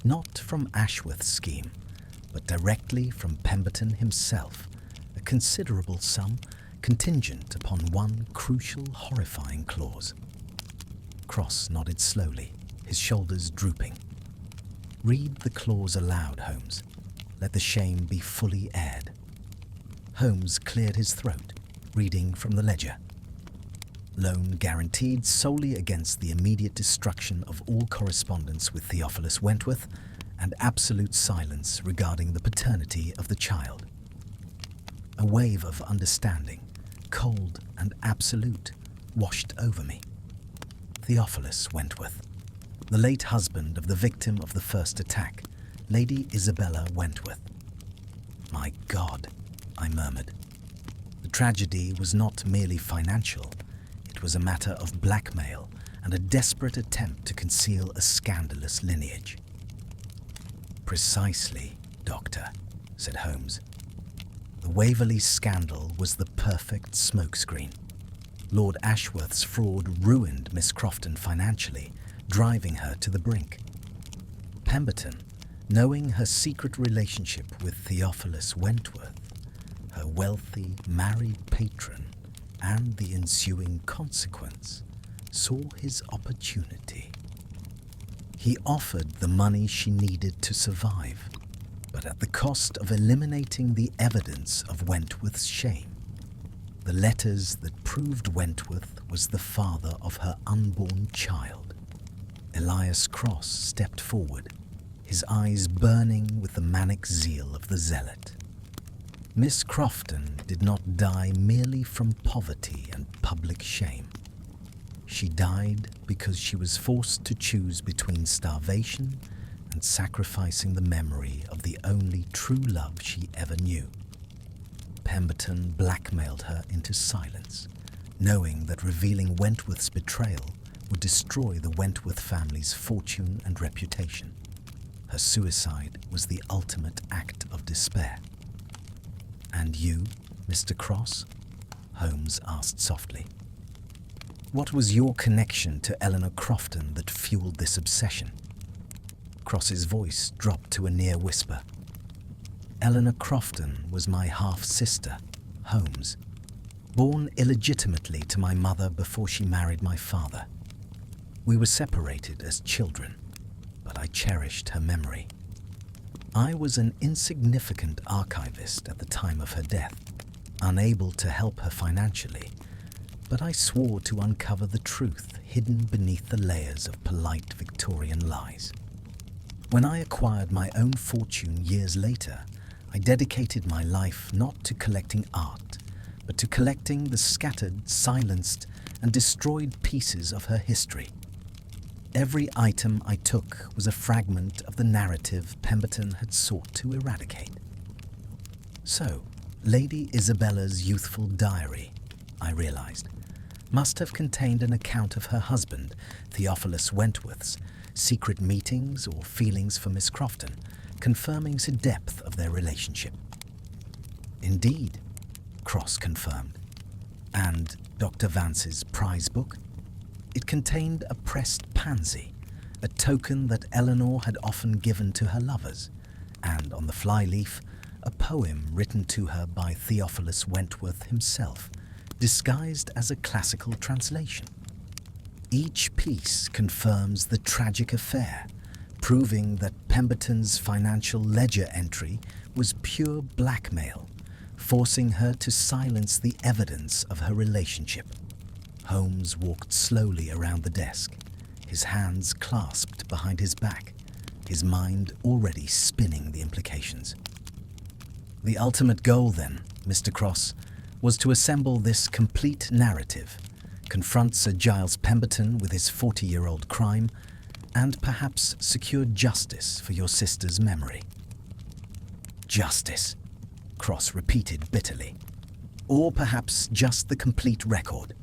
not from Ashworth's scheme, but directly from Pemberton himself, a considerable sum contingent upon one crucial, horrifying clause. Cross nodded slowly, his shoulders drooping. "Read the clause aloud, Holmes. Let the shame be fully aired." Holmes cleared his throat, reading from the ledger. "Loan guaranteed solely against the immediate destruction of all correspondence with Theophilus Wentworth and absolute silence regarding the paternity of the child." A wave of understanding, cold and absolute, washed over me. Theophilus Wentworth, the late husband of the victim of the first attack, Lady Isabella Wentworth. "My God," I murmured. The tragedy was not merely financial. It was a matter of blackmail and a desperate attempt to conceal a scandalous lineage. "Precisely, Doctor," said Holmes. "The Waverley scandal was the perfect smokescreen. Lord Ashworth's fraud ruined Miss Crofton financially, driving her to the brink. Pemberton, knowing her secret relationship with Theophilus Wentworth, her wealthy married patron, and the ensuing consequence, saw his opportunity. He offered the money she needed to survive, but at the cost of eliminating the evidence of Wentworth's shame. The letters that proved Wentworth was the father of her unborn child. Elias Cross stepped forward, his eyes burning with the manic zeal of the zealot. Miss Crofton did not die merely from poverty and public shame. She died because she was forced to choose between starvation and sacrificing the memory of the only true love she ever knew. Pemberton blackmailed her into silence, knowing that revealing Wentworth's betrayal would destroy the Wentworth family's fortune and reputation. Her suicide was the ultimate act of despair. "And you, Mr. Cross?" Holmes asked softly. "What was your connection to Eleanor Crofton that fueled this obsession?" Cross's voice dropped to a near whisper. "Eleanor Crofton was my half-sister, Holmes, born illegitimately to my mother before she married my father. We were separated as children, but I cherished her memory. I was an insignificant archivist at the time of her death, unable to help her financially, but I swore to uncover the truth hidden beneath the layers of polite Victorian lies. When I acquired my own fortune years later, I dedicated my life not to collecting art, but to collecting the scattered, silenced, and destroyed pieces of her history. Every item I took was a fragment of the narrative Pemberton had sought to eradicate. So, Lady Isabella's youthful diary, I realized, must have contained an account of her husband, Theophilus Wentworth's, secret meetings or feelings for Miss Crofton, confirming the depth of their relationship. Indeed, Cross confirmed. And Dr. Vance's prize book? It contained a pressed pansy, a token that Eleanor had often given to her lovers, and on the flyleaf, a poem written to her by Theophilus Wentworth himself, disguised as a classical translation. Each piece confirms the tragic affair, proving that Pemberton's financial ledger entry was pure blackmail, forcing her to silence the evidence of her relationship. Holmes walked slowly around the desk, his hands clasped behind his back, his mind already spinning the implications. The ultimate goal, then, Mr. Cross, was to assemble this complete narrative, confront Sir Giles Pemberton with his 40-year-old crime, and perhaps secure justice for your sister's memory. Justice, Cross repeated bitterly. Or perhaps just the complete record.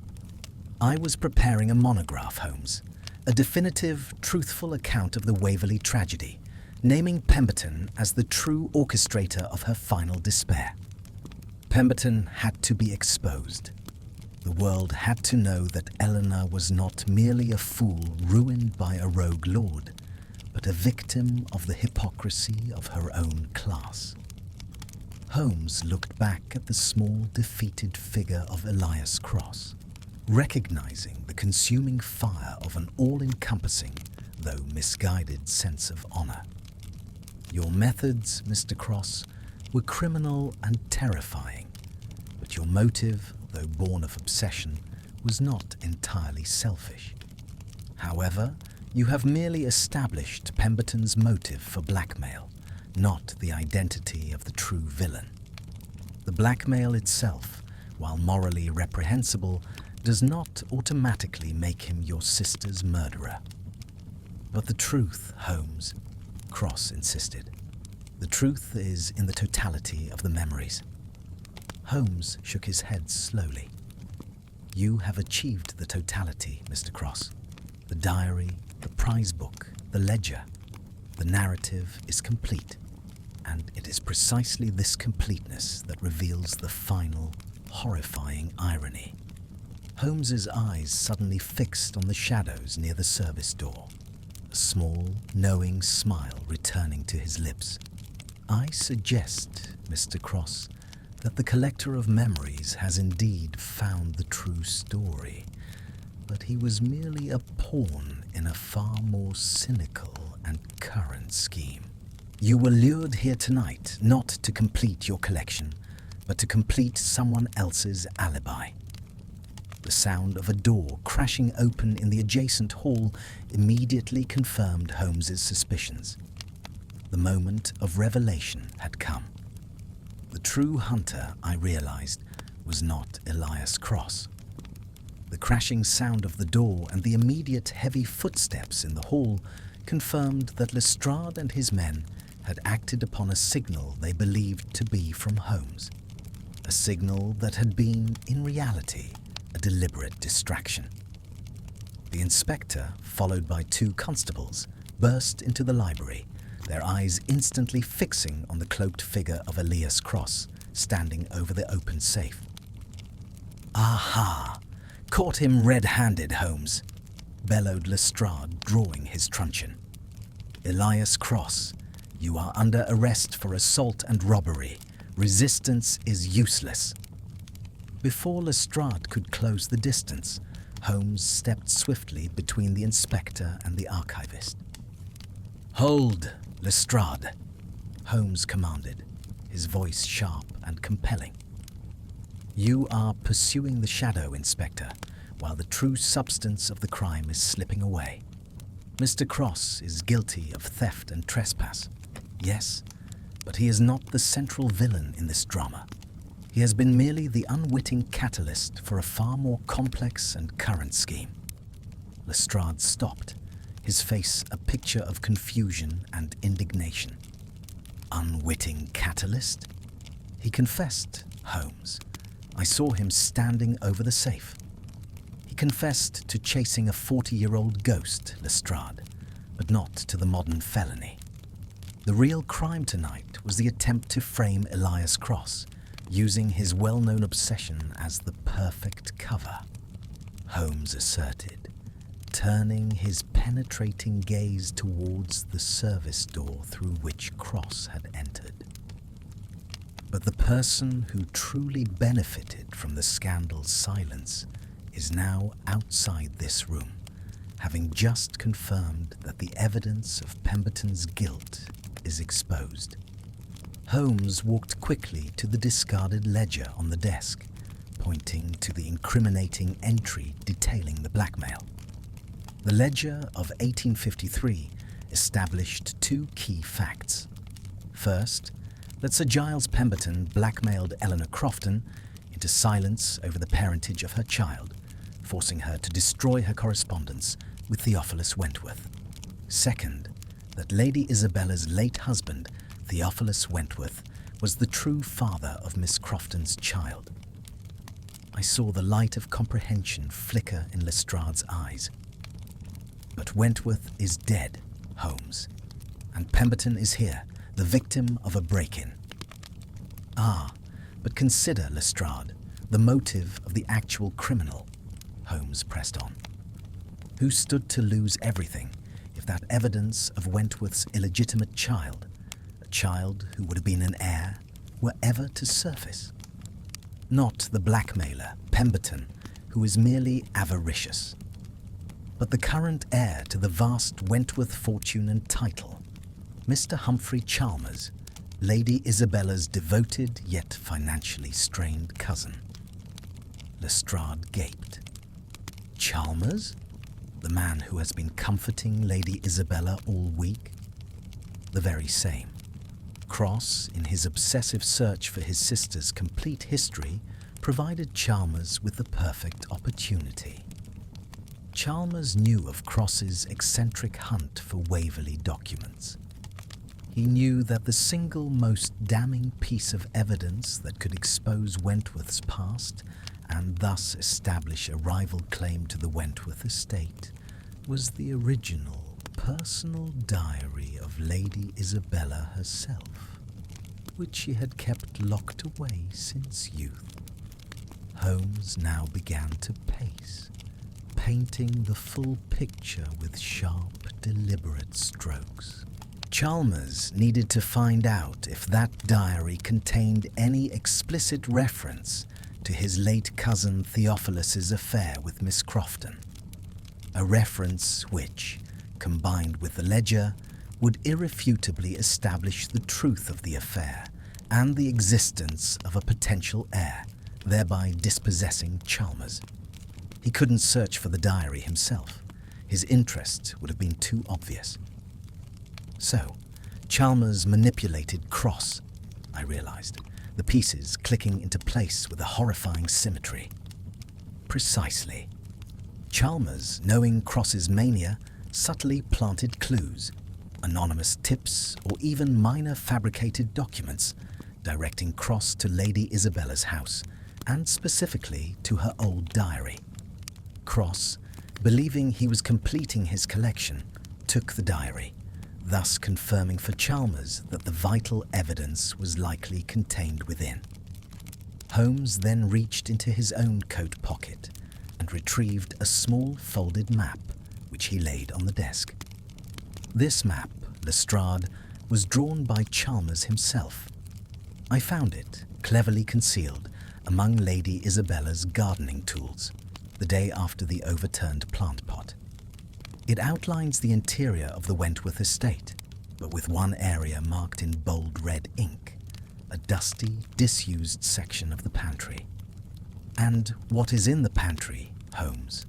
I was preparing a monograph, Holmes, a definitive, truthful account of the Waverley tragedy, naming Pemberton as the true orchestrator of her final despair. Pemberton had to be exposed. The world had to know that Eleanor was not merely a fool ruined by a rogue lord, but a victim of the hypocrisy of her own class. Holmes looked back at the small, defeated figure of Elias Cross, recognizing the consuming fire of an all-encompassing, though misguided sense of honor. Your methods, Mr. Cross, were criminal and terrifying, but your motive, though born of obsession, was not entirely selfish. However, you have merely established Pemberton's motive for blackmail, not the identity of the true villain. The blackmail itself, while morally reprehensible, does not automatically make him your sister's murderer. But the truth, Holmes, Cross insisted. The truth is in the totality of the memories. Holmes shook his head slowly. You have achieved the totality, Mr. Cross. The diary, the prize book, the ledger. The narrative is complete, and it is precisely this completeness that reveals the final, horrifying irony. Holmes's eyes suddenly fixed on the shadows near the service door, a small, knowing smile returning to his lips. I suggest, Mr. Cross, that the collector of memories has indeed found the true story, but he was merely a pawn in a far more cynical and current scheme. You were lured here tonight not to complete your collection, but to complete someone else's alibi. The sound of a door crashing open in the adjacent hall immediately confirmed Holmes's suspicions. The moment of revelation had come. The true hunter, I realized, was not Elias Cross. The crashing sound of the door and the immediate heavy footsteps in the hall confirmed that Lestrade and his men had acted upon a signal they believed to be from Holmes, a signal that had been, in reality, a deliberate distraction. The inspector, followed by 2 constables, burst into the library, their eyes instantly fixing on the cloaked figure of Elias Cross, standing over the open safe. Aha! Caught him red-handed, Holmes, bellowed Lestrade, drawing his truncheon. Elias Cross, you are under arrest for assault and robbery. Resistance is useless. Before Lestrade could close the distance, Holmes stepped swiftly between the inspector and the archivist. Hold, Lestrade, Holmes commanded, his voice sharp and compelling. You are pursuing the shadow, Inspector, while the true substance of the crime is slipping away. Mr. Cross is guilty of theft and trespass. Yes, but he is not the central villain in this drama. He has been merely the unwitting catalyst for a far more complex and current scheme. Lestrade stopped, his face a picture of confusion and indignation. Unwitting catalyst? He confessed, Holmes. I saw him standing over the safe. He confessed to chasing a 40-year-old ghost, Lestrade, but not to the modern felony. The real crime tonight was the attempt to frame Elias Cross, using his well-known obsession as the perfect cover, Holmes asserted, turning his penetrating gaze towards the service door through which Cross had entered. But the person who truly benefited from the scandal's silence is now outside this room, having just confirmed that the evidence of Pemberton's guilt is exposed. Holmes walked quickly to the discarded ledger on the desk, pointing to the incriminating entry detailing the blackmail. The ledger of 1853 established 2 key facts. First, that Sir Giles Pemberton blackmailed Eleanor Crofton into silence over the parentage of her child, forcing her to destroy her correspondence with Theophilus Wentworth. Second, that Lady Isabella's late husband, Theophilus Wentworth, was the true father of Miss Crofton's child. I saw the light of comprehension flicker in Lestrade's eyes. But Wentworth is dead, Holmes, and Pemberton is here, the victim of a break-in. Ah, but consider, Lestrade, the motive of the actual criminal, Holmes pressed on. Who stood to lose everything if that evidence of Wentworth's illegitimate child, a child who would have been an heir, were ever to surface? Not the blackmailer, Pemberton, who is merely avaricious, but the current heir to the vast Wentworth fortune and title, Mr. Humphrey Chalmers, Lady Isabella's devoted yet financially strained cousin. Lestrade gaped. Chalmers? The man who has been comforting Lady Isabella all week? The very same. Cross, in his obsessive search for his sister's complete history, provided Chalmers with the perfect opportunity. Chalmers knew of Cross's eccentric hunt for Waverley documents. He knew that the single most damning piece of evidence that could expose Wentworth's past and thus establish a rival claim to the Wentworth estate was the original personal diary of Lady Isabella herself, which she had kept locked away since youth. Holmes now began to pace, painting the full picture with sharp, deliberate strokes. Chalmers needed to find out if that diary contained any explicit reference to his late cousin Theophilus's affair with Miss Crofton, a reference which, combined with the ledger, would irrefutably establish the truth of the affair and the existence of a potential heir, thereby dispossessing Chalmers. He couldn't search for the diary himself. His interest would have been too obvious. So, Chalmers manipulated Cross, I realized, the pieces clicking into place with a horrifying symmetry. Precisely. Chalmers, knowing Cross's mania, subtly planted clues, anonymous tips or even minor fabricated documents, directing Cross to Lady Isabella's house, and specifically to her old diary. Cross, believing he was completing his collection, took the diary, thus confirming for Chalmers that the vital evidence was likely contained within. Holmes then reached into his own coat pocket and retrieved a small folded map, which he laid on the desk. This map, Lestrade, was drawn by Chalmers himself. I found it, cleverly concealed, among Lady Isabella's gardening tools, the day after the overturned plant pot. It outlines the interior of the Wentworth estate, but with one area marked in bold red ink, a dusty, disused section of the pantry. "And what is in the pantry, Holmes?"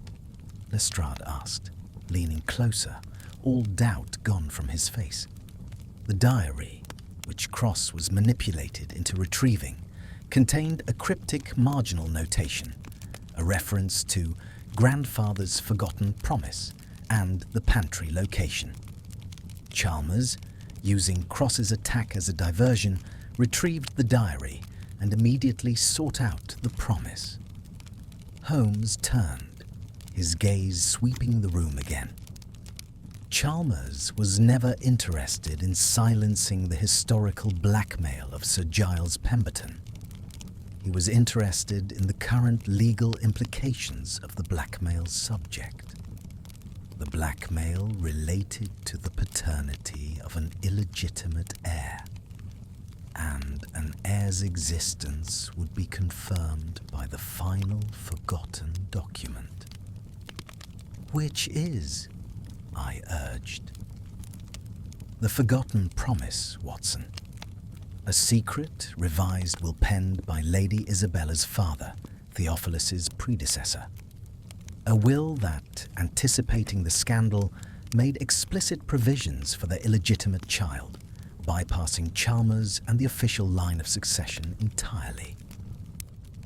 Lestrade asked, leaning closer, all doubt gone from his face. The diary, which Cross was manipulated into retrieving, contained a cryptic marginal notation, a reference to grandfather's forgotten promise and the pantry location. Chalmers, using Cross's attack as a diversion, retrieved the diary and immediately sought out the promise. Holmes turned, his gaze sweeping the room again. Chalmers was never interested in silencing the historical blackmail of Sir Giles Pemberton. He was interested in the current legal implications of the blackmail's subject. The blackmail related to the paternity of an illegitimate heir, and an heir's existence would be confirmed by the final forgotten document. "Which is?" I urged. "The forgotten promise, Watson. A secret, revised will penned by Lady Isabella's father, Theophilus's predecessor. A will that, anticipating the scandal, made explicit provisions for their illegitimate child, bypassing Chalmers and the official line of succession entirely.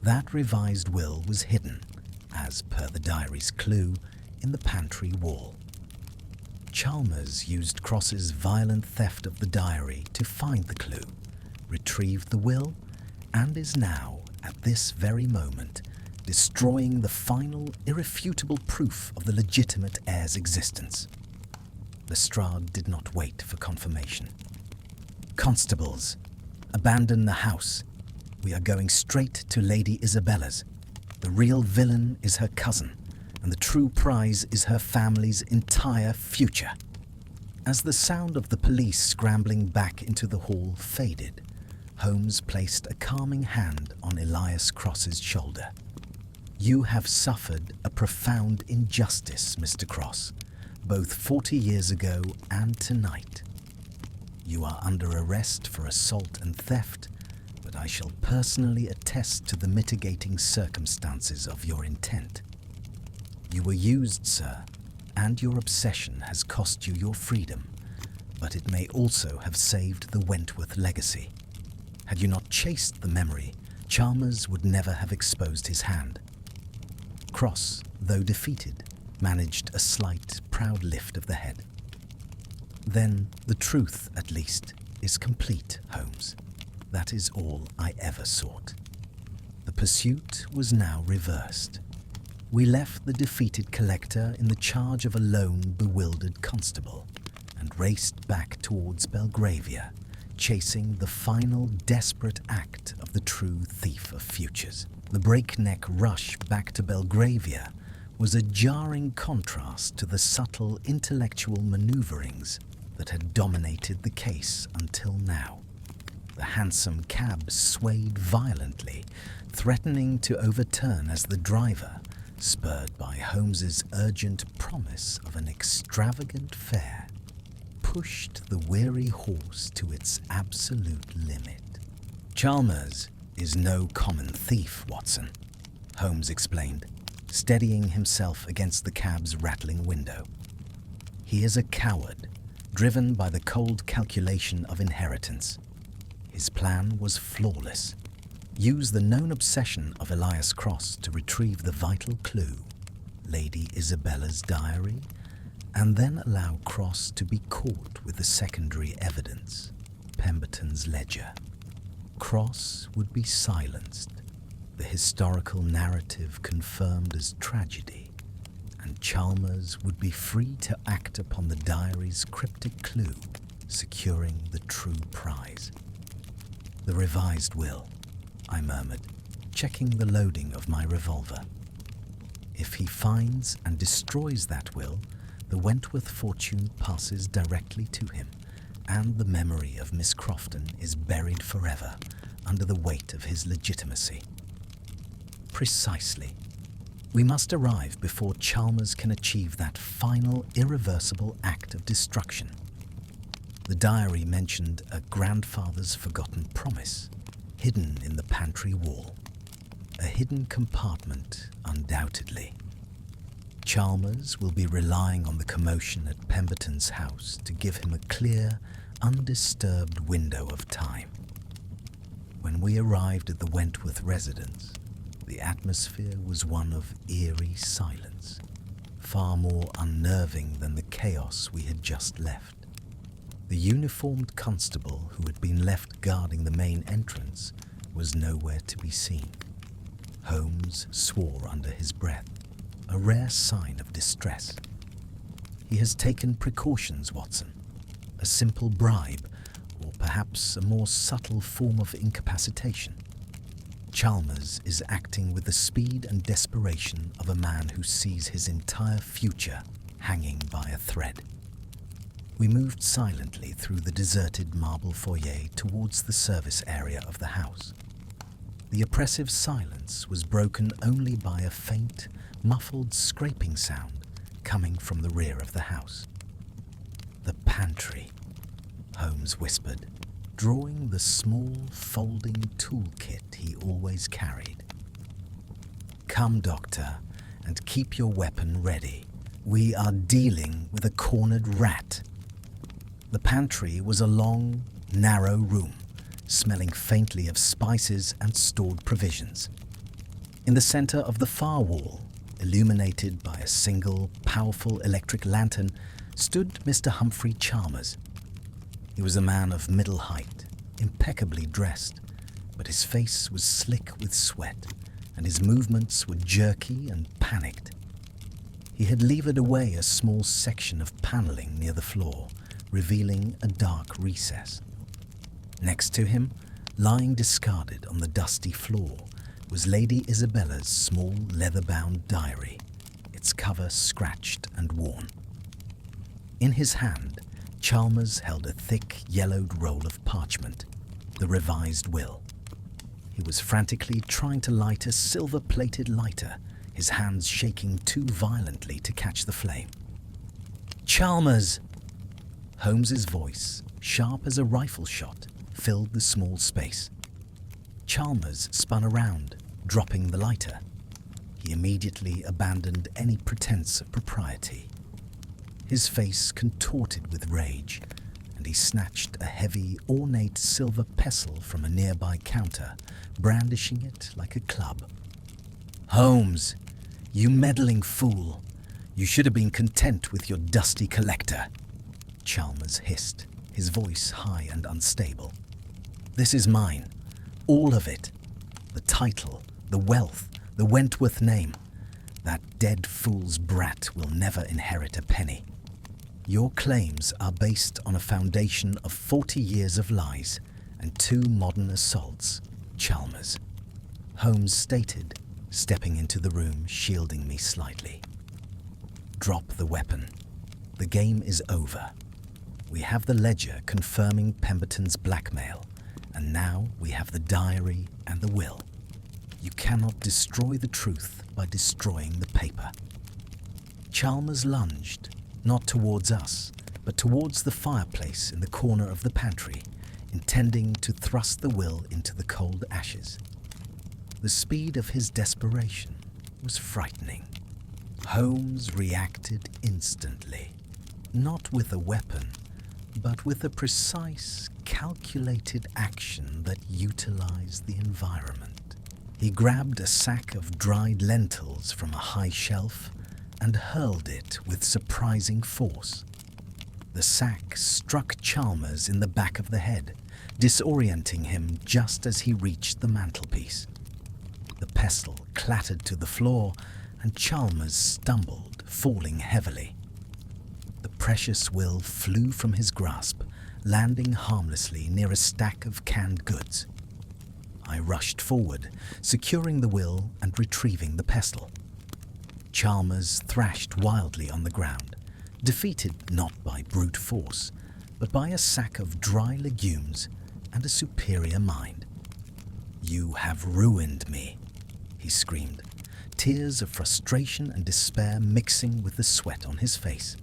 That revised will was hidden, as per the diary's clue, in the pantry wall. Chalmers used Cross's violent theft of the diary to find the clue, retrieved the will, and is now, at this very moment, destroying the final, irrefutable proof of the legitimate heir's existence." Lestrade did not wait for confirmation. "Constables, abandon the house. We are going straight to Lady Isabella's. The real villain is her cousin, and the true prize is her family's entire future." As the sound of the police scrambling back into the hall faded, Holmes placed a calming hand on Elias Cross's shoulder. "You have suffered a profound injustice, Mr. Cross, both 40 years ago and tonight. You are under arrest for assault and theft, but I shall personally attest to the mitigating circumstances of your intent. You were used, sir, and your obsession has cost you your freedom, but it may also have saved the Wentworth legacy. Had you not chased the memory, Chalmers would never have exposed his hand." Cross, though defeated, managed a slight, proud lift of the head. "Then the truth, at least, is complete, Holmes. That is all I ever sought." The pursuit was now reversed. We left the defeated collector in the charge of a lone, bewildered constable and raced back towards Belgravia, chasing the final desperate act of the true thief of futures. The breakneck rush back to Belgravia was a jarring contrast to the subtle intellectual maneuverings that had dominated the case until now. The hansom cab swayed violently, threatening to overturn as the driver, spurred by Holmes's urgent promise of an extravagant fare, pushed the weary horse to its absolute limit. "Chalmers is no common thief, Watson," Holmes explained, steadying himself against the cab's rattling window. "He is a coward, driven by the cold calculation of inheritance. His plan was flawless. Use the known obsession of Elias Cross to retrieve the vital clue, Lady Isabella's diary, and then allow Cross to be caught with the secondary evidence, Pemberton's ledger. Cross would be silenced, the historical narrative confirmed as tragedy, and Chalmers would be free to act upon the diary's cryptic clue, securing the true prize." "The revised will," I murmured, checking the loading of my revolver. "If he finds and destroys that will, the Wentworth fortune passes directly to him, and the memory of Miss Crofton is buried forever under the weight of his legitimacy." "Precisely. We must arrive before Chalmers can achieve that final, irreversible act of destruction." The diary mentioned a grandfather's forgotten promise, hidden in the pantry wall. A hidden compartment, undoubtedly. Chalmers will be relying on the commotion at Pemberton's house to give him a clear, undisturbed window of time. When we arrived at the Wentworth residence, the atmosphere was one of eerie silence, far more unnerving than the chaos we had just left. The uniformed constable who had been left guarding the main entrance was nowhere to be seen. Holmes swore under his breath, a rare sign of distress. "He has taken precautions, Watson. A simple bribe, or perhaps a more subtle form of incapacitation. Chalmers is acting with the speed and desperation of a man who sees his entire future hanging by a thread." We moved silently through the deserted marble foyer towards the service area of the house. The oppressive silence was broken only by a faint, muffled scraping sound coming from the rear of the house. "The pantry," Holmes whispered, drawing the small folding toolkit he always carried. "Come, Doctor, and keep your weapon ready. We are dealing with a cornered rat." The pantry was a long, narrow room, smelling faintly of spices and stored provisions. In the center of the far wall, illuminated by a single, powerful electric lantern, stood Mr. Humphrey Chalmers. He was a man of middle height, impeccably dressed, but his face was slick with sweat, and his movements were jerky and panicked. He had levered away a small section of paneling near the floor, revealing a dark recess. Next to him, Lying discarded on the dusty floor was Lady Isabella's small leather-bound diary, its cover scratched and worn. In his hand, Chalmers held a thick, yellowed roll of parchment, the revised will. He was frantically trying to light a silver-plated lighter, his hands shaking too violently to catch the flame. "Chalmers!" Holmes's voice, sharp as a rifle shot, filled the small space. Chalmers spun around, dropping the lighter. He immediately abandoned any pretense of propriety. His face contorted with rage, and he snatched a heavy, ornate silver pestle from a nearby counter, brandishing it like a club. "Holmes, you meddling fool! You should have been content with your dusty collector," Chalmers hissed, his voice high and unstable. "This is mine, all of it. The title, the wealth, the Wentworth name. That dead fool's brat will never inherit a penny. Your claims are based on a foundation of 40 years of lies and 2 modern assaults, Chalmers," Holmes stated, stepping into the room, shielding me slightly. "Drop the weapon. The game is over. We have the ledger confirming Pemberton's blackmail, and now we have the diary and the will. You cannot destroy the truth by destroying the paper." Chalmers lunged, not towards us, but towards the fireplace in the corner of the pantry, intending to thrust the will into the cold ashes. The speed of his desperation was frightening. Holmes reacted instantly, not with a weapon, but with a precise, calculated action that utilized the environment. He grabbed a sack of dried lentils from a high shelf and hurled it with surprising force. The sack struck Chalmers in the back of the head, disorienting him just as he reached the mantelpiece. The pestle clattered to the floor, and Chalmers stumbled, falling heavily. The precious will flew from his grasp, landing harmlessly near a stack of canned goods. I rushed forward, securing the will and retrieving the pestle. Chalmers thrashed wildly on the ground, defeated not by brute force, but by a sack of dry legumes and a superior mind. "You have ruined me," he screamed, tears of frustration and despair mixing with the sweat on his face.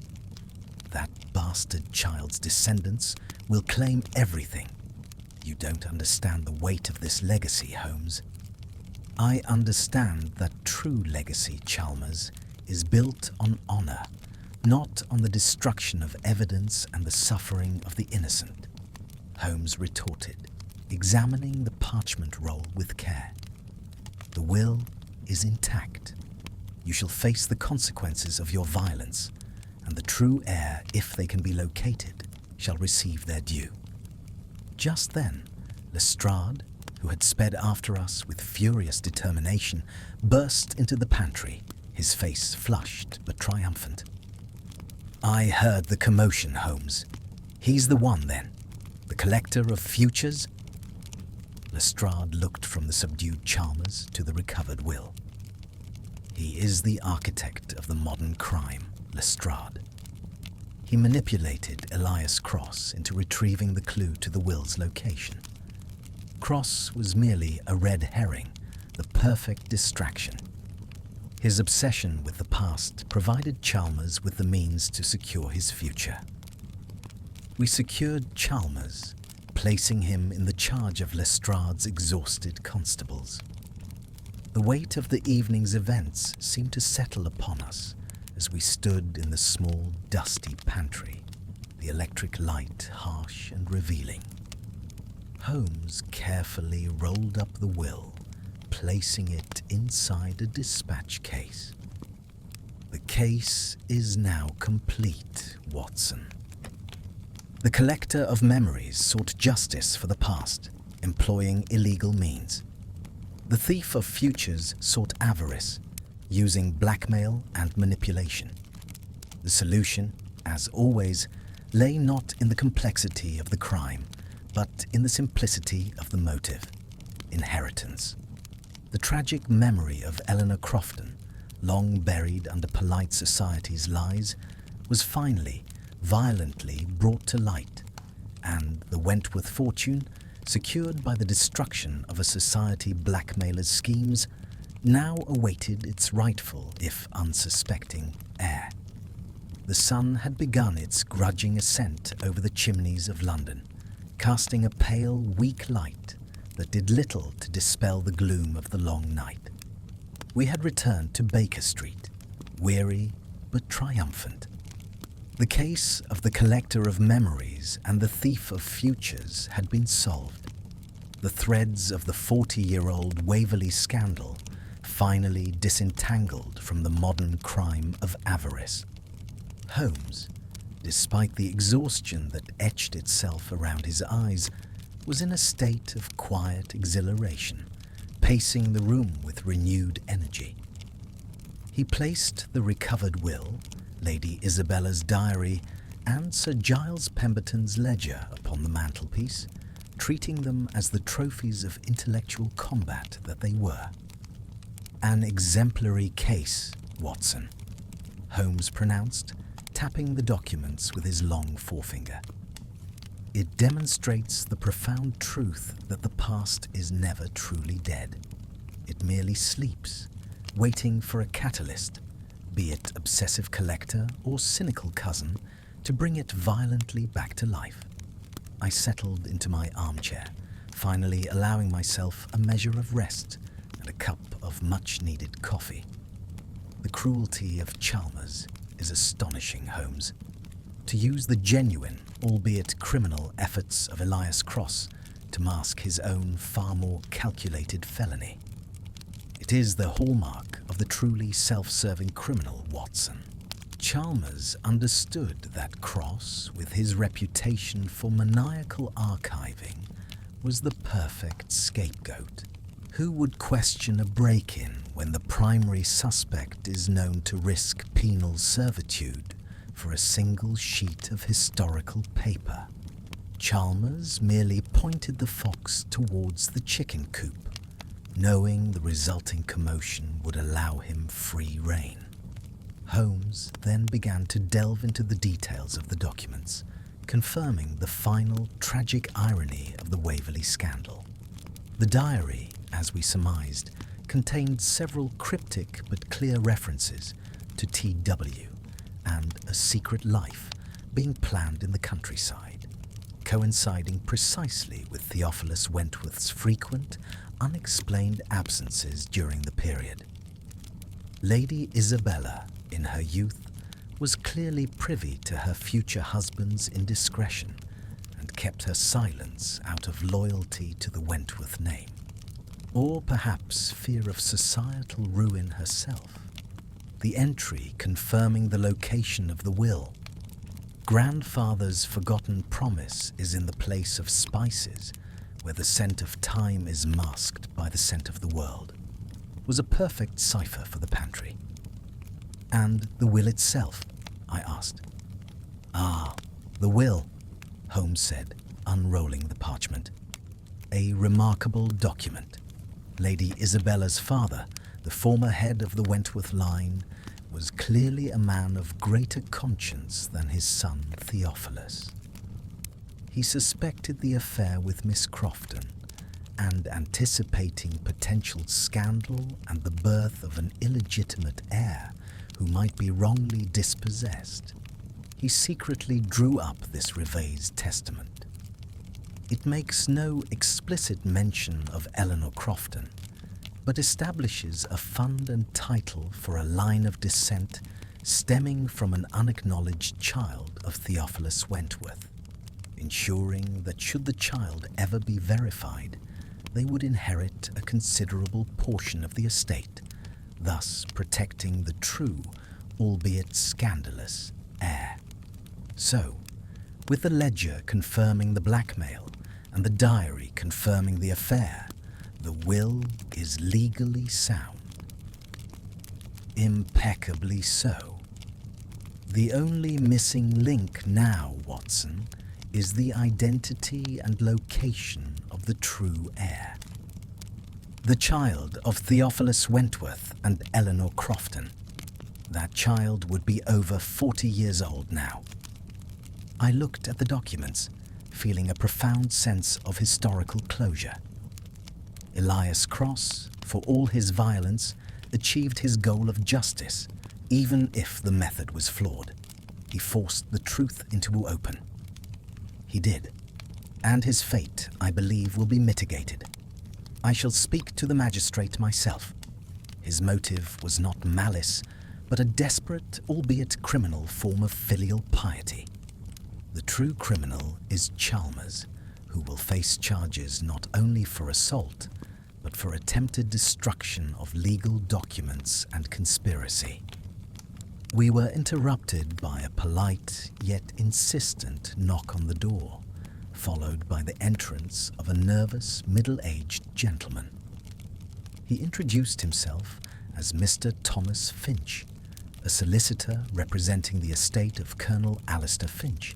"That bastard child's descendants will claim everything. You don't understand the weight of this legacy, Holmes." "I understand that true legacy, Chalmers, is built on honor, not on the destruction of evidence and the suffering of the innocent," Holmes retorted, examining the parchment roll with care. "The will is intact. You shall face the consequences of your violence, and the true heir, if they can be located, shall receive their due." Just then, Lestrade, who had sped after us with furious determination, burst into the pantry, his face flushed but triumphant. "I heard the commotion, Holmes. He's the one, then? The collector of futures?" Lestrade looked from the subdued Chalmers to the recovered will. "He is the architect of the modern crime, Lestrade." He manipulated Elias Cross into retrieving the clue to the will's location. Cross was merely a red herring, the perfect distraction. His obsession with the past provided Chalmers with the means to secure his future. We secured Chalmers, placing him in the charge of Lestrade's exhausted constables. The weight of the evening's events seemed to settle upon us as we stood in the small, dusty pantry, the electric light harsh and revealing. Holmes carefully rolled up the will, placing it inside a dispatch case. "The case is now complete, Watson." The collector of memories sought justice for the past, employing illegal means. The thief of futures sought avarice, using blackmail and manipulation. The solution, as always, lay not in the complexity of the crime, but in the simplicity of the motive: inheritance. The tragic memory of Eleanor Crofton, long buried under polite society's lies, was finally, violently brought to light, and the Wentworth fortune, secured by the destruction of a society blackmailer's schemes, now awaited its rightful, if unsuspecting, heir. The sun had begun its grudging ascent over the chimneys of London, casting a pale, weak light that did little to dispel the gloom of the long night. We had returned to Baker Street, weary but triumphant. The case of the collector of memories and the thief of futures had been solved. The threads of the 40-year-old Waverley scandal finally disentangled from the modern crime of avarice. Holmes, despite the exhaustion that etched itself around his eyes, was in a state of quiet exhilaration, pacing the room with renewed energy. He placed the recovered will, Lady Isabella's diary, and Sir Giles Pemberton's ledger upon the mantelpiece, treating them as the trophies of intellectual combat that they were. "An exemplary case, Watson," Holmes pronounced, tapping the documents with his long forefinger. "It demonstrates the profound truth that the past is never truly dead. It merely sleeps, waiting for a catalyst, be it obsessive collector or cynical cousin, to bring it violently back to life." I settled into my armchair, finally allowing myself a measure of rest and a cup of much-needed coffee. "The cruelty of Chalmers is astonishing, Holmes. To use the genuine, albeit criminal, efforts of Elias Cross to mask his own far more calculated felony. It is the hallmark of the truly self-serving criminal, Watson. Chalmers understood that Cross, with his reputation for maniacal archiving, was the perfect scapegoat. Who would question a break-in when the primary suspect is known to risk penal servitude for a single sheet of historical paper? Chalmers merely pointed the fox towards the chicken coop, knowing the resulting commotion would allow him free rein. Holmes then began to delve into the details of the documents, confirming the final tragic irony of the Waverley scandal. The diary, as we surmised, contained several cryptic but clear references to T.W. and a secret life being planned in the countryside, coinciding precisely with Theophilus Wentworth's frequent, unexplained absences during the period. Lady Isabella, in her youth, was clearly privy to her future husband's indiscretion and kept her silence out of loyalty to the Wentworth name, or perhaps fear of societal ruin herself. The entry confirming the location of the will, "Grandfather's forgotten promise is in the place of spices, where the scent of time is masked by the scent of the world," was a perfect cipher for the pantry. "And the will itself?" I asked. "Ah, the will," Holmes said, unrolling the parchment. "A remarkable document. Lady Isabella's father, the former head of the Wentworth line, was clearly a man of greater conscience than his son Theophilus. He suspected the affair with Miss Crofton, and anticipating potential scandal and the birth of an illegitimate heir who might be wrongly dispossessed, he secretly drew up this revised testament. It makes no explicit mention of Eleanor Crofton, but establishes a fund and title for a line of descent stemming from an unacknowledged child of Theophilus Wentworth, ensuring that should the child ever be verified, they would inherit a considerable portion of the estate, thus protecting the true, albeit scandalous, heir. So, with the ledger confirming the blackmail and the diary confirming the affair, the will is legally sound. Impeccably so. The only missing link now, Watson, is the identity and location of the true heir. The child of Theophilus Wentworth and Eleanor Crofton. That child would be over 40 years old now. I looked at the documents, feeling a profound sense of historical closure. Elias Cross, for all his violence, achieved his goal of justice, even if the method was flawed. He forced the truth into open. He did, and his fate, I believe, will be mitigated. I shall speak to the magistrate myself. His motive was not malice, but a desperate, albeit criminal, form of filial piety. The true criminal is Chalmers, who will face charges not only for assault, but for attempted destruction of legal documents and conspiracy. We were interrupted by a polite yet insistent knock on the door, followed by the entrance of a nervous, middle-aged gentleman. He introduced himself as Mr. Thomas Finch, a solicitor representing the estate of Colonel Alistair Finch,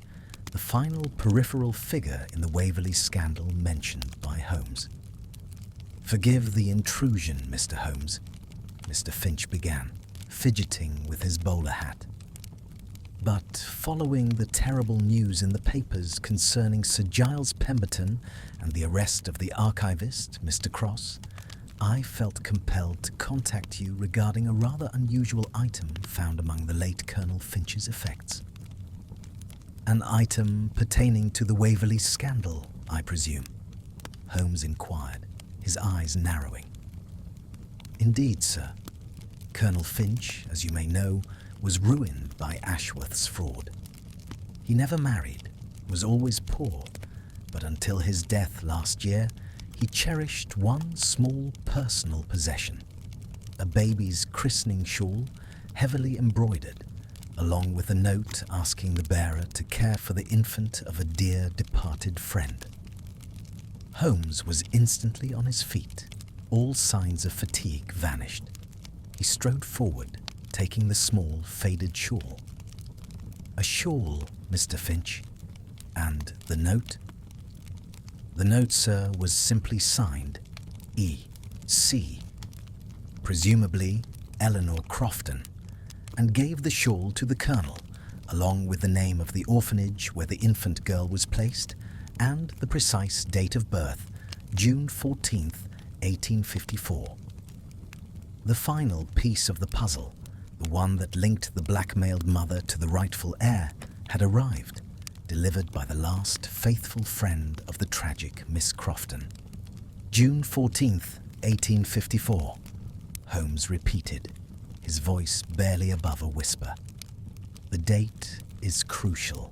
the final peripheral figure in the Waverley scandal mentioned by Holmes. "Forgive the intrusion, Mr. Holmes," Mr. Finch began, fidgeting with his bowler hat. "But following the terrible news in the papers concerning Sir Giles Pemberton and the arrest of the archivist, Mr. Cross, I felt compelled to contact you regarding a rather unusual item found among the late Colonel Finch's effects." "An item pertaining to the Waverley scandal, I presume?" Holmes inquired, his eyes narrowing. "Indeed, sir. Colonel Finch, as you may know, was ruined by Ashworth's fraud. He never married, was always poor, but until his death last year, he cherished one small personal possession, a baby's christening shawl, heavily embroidered, along with a note asking the bearer to care for the infant of a dear departed friend." Holmes was instantly on his feet. All signs of fatigue vanished. He strode forward, taking the small, faded shawl. "A shawl, Mr. Finch. And the note?" "The note, sir, was simply signed E.C., presumably Eleanor Crofton, and gave the shawl to the Colonel, along with the name of the orphanage where the infant girl was placed and the precise date of birth, June 14th, 1854. The final piece of the puzzle, the one that linked the blackmailed mother to the rightful heir, had arrived, delivered by the last faithful friend of the tragic Miss Crofton. "June 14th, 1854, Holmes repeated, his voice barely above a whisper. "The date is crucial.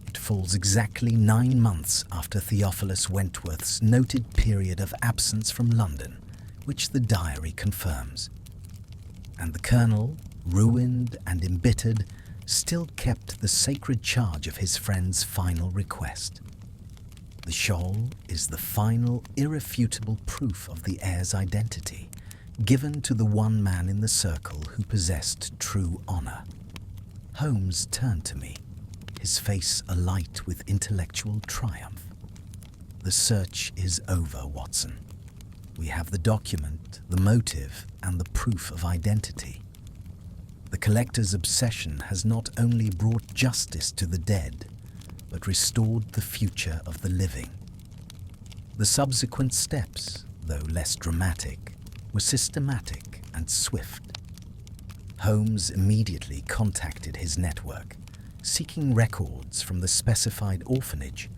It falls exactly 9 months after Theophilus Wentworth's noted period of absence from London, which the diary confirms. And the Colonel, ruined and embittered, still kept the sacred charge of his friend's final request. The shawl is the final, irrefutable proof of the heir's identity, given to the one man in the circle who possessed true honor." Holmes turned to me, his face alight with intellectual triumph. "The search is over, Watson. We have the document, the motive, and the proof of identity. The collector's obsession has not only brought justice to the dead, but restored the future of the living. The subsequent steps, though less dramatic, were systematic and swift. Holmes immediately contacted his network, seeking records from the specified orphanage,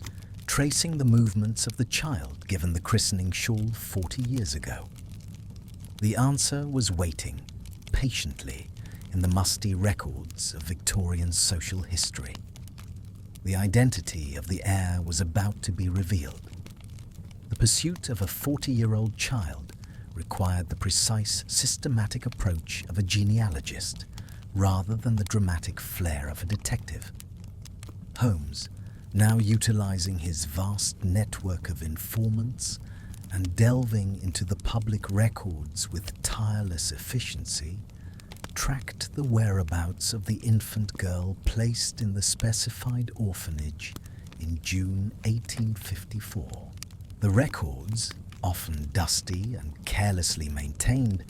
tracing the movements of the child given the christening shawl 40 years ago. The answer was waiting, patiently, in the musty records of Victorian social history. The identity of the heir was about to be revealed. The pursuit of a 40-year-old child required the precise, systematic approach of a genealogist rather than the dramatic flair of a detective. Holmes, now utilizing his vast network of informants and delving into the public records with tireless efficiency, tracked the whereabouts of the infant girl placed in the specified orphanage in June 1854. The records, often dusty and carelessly maintained,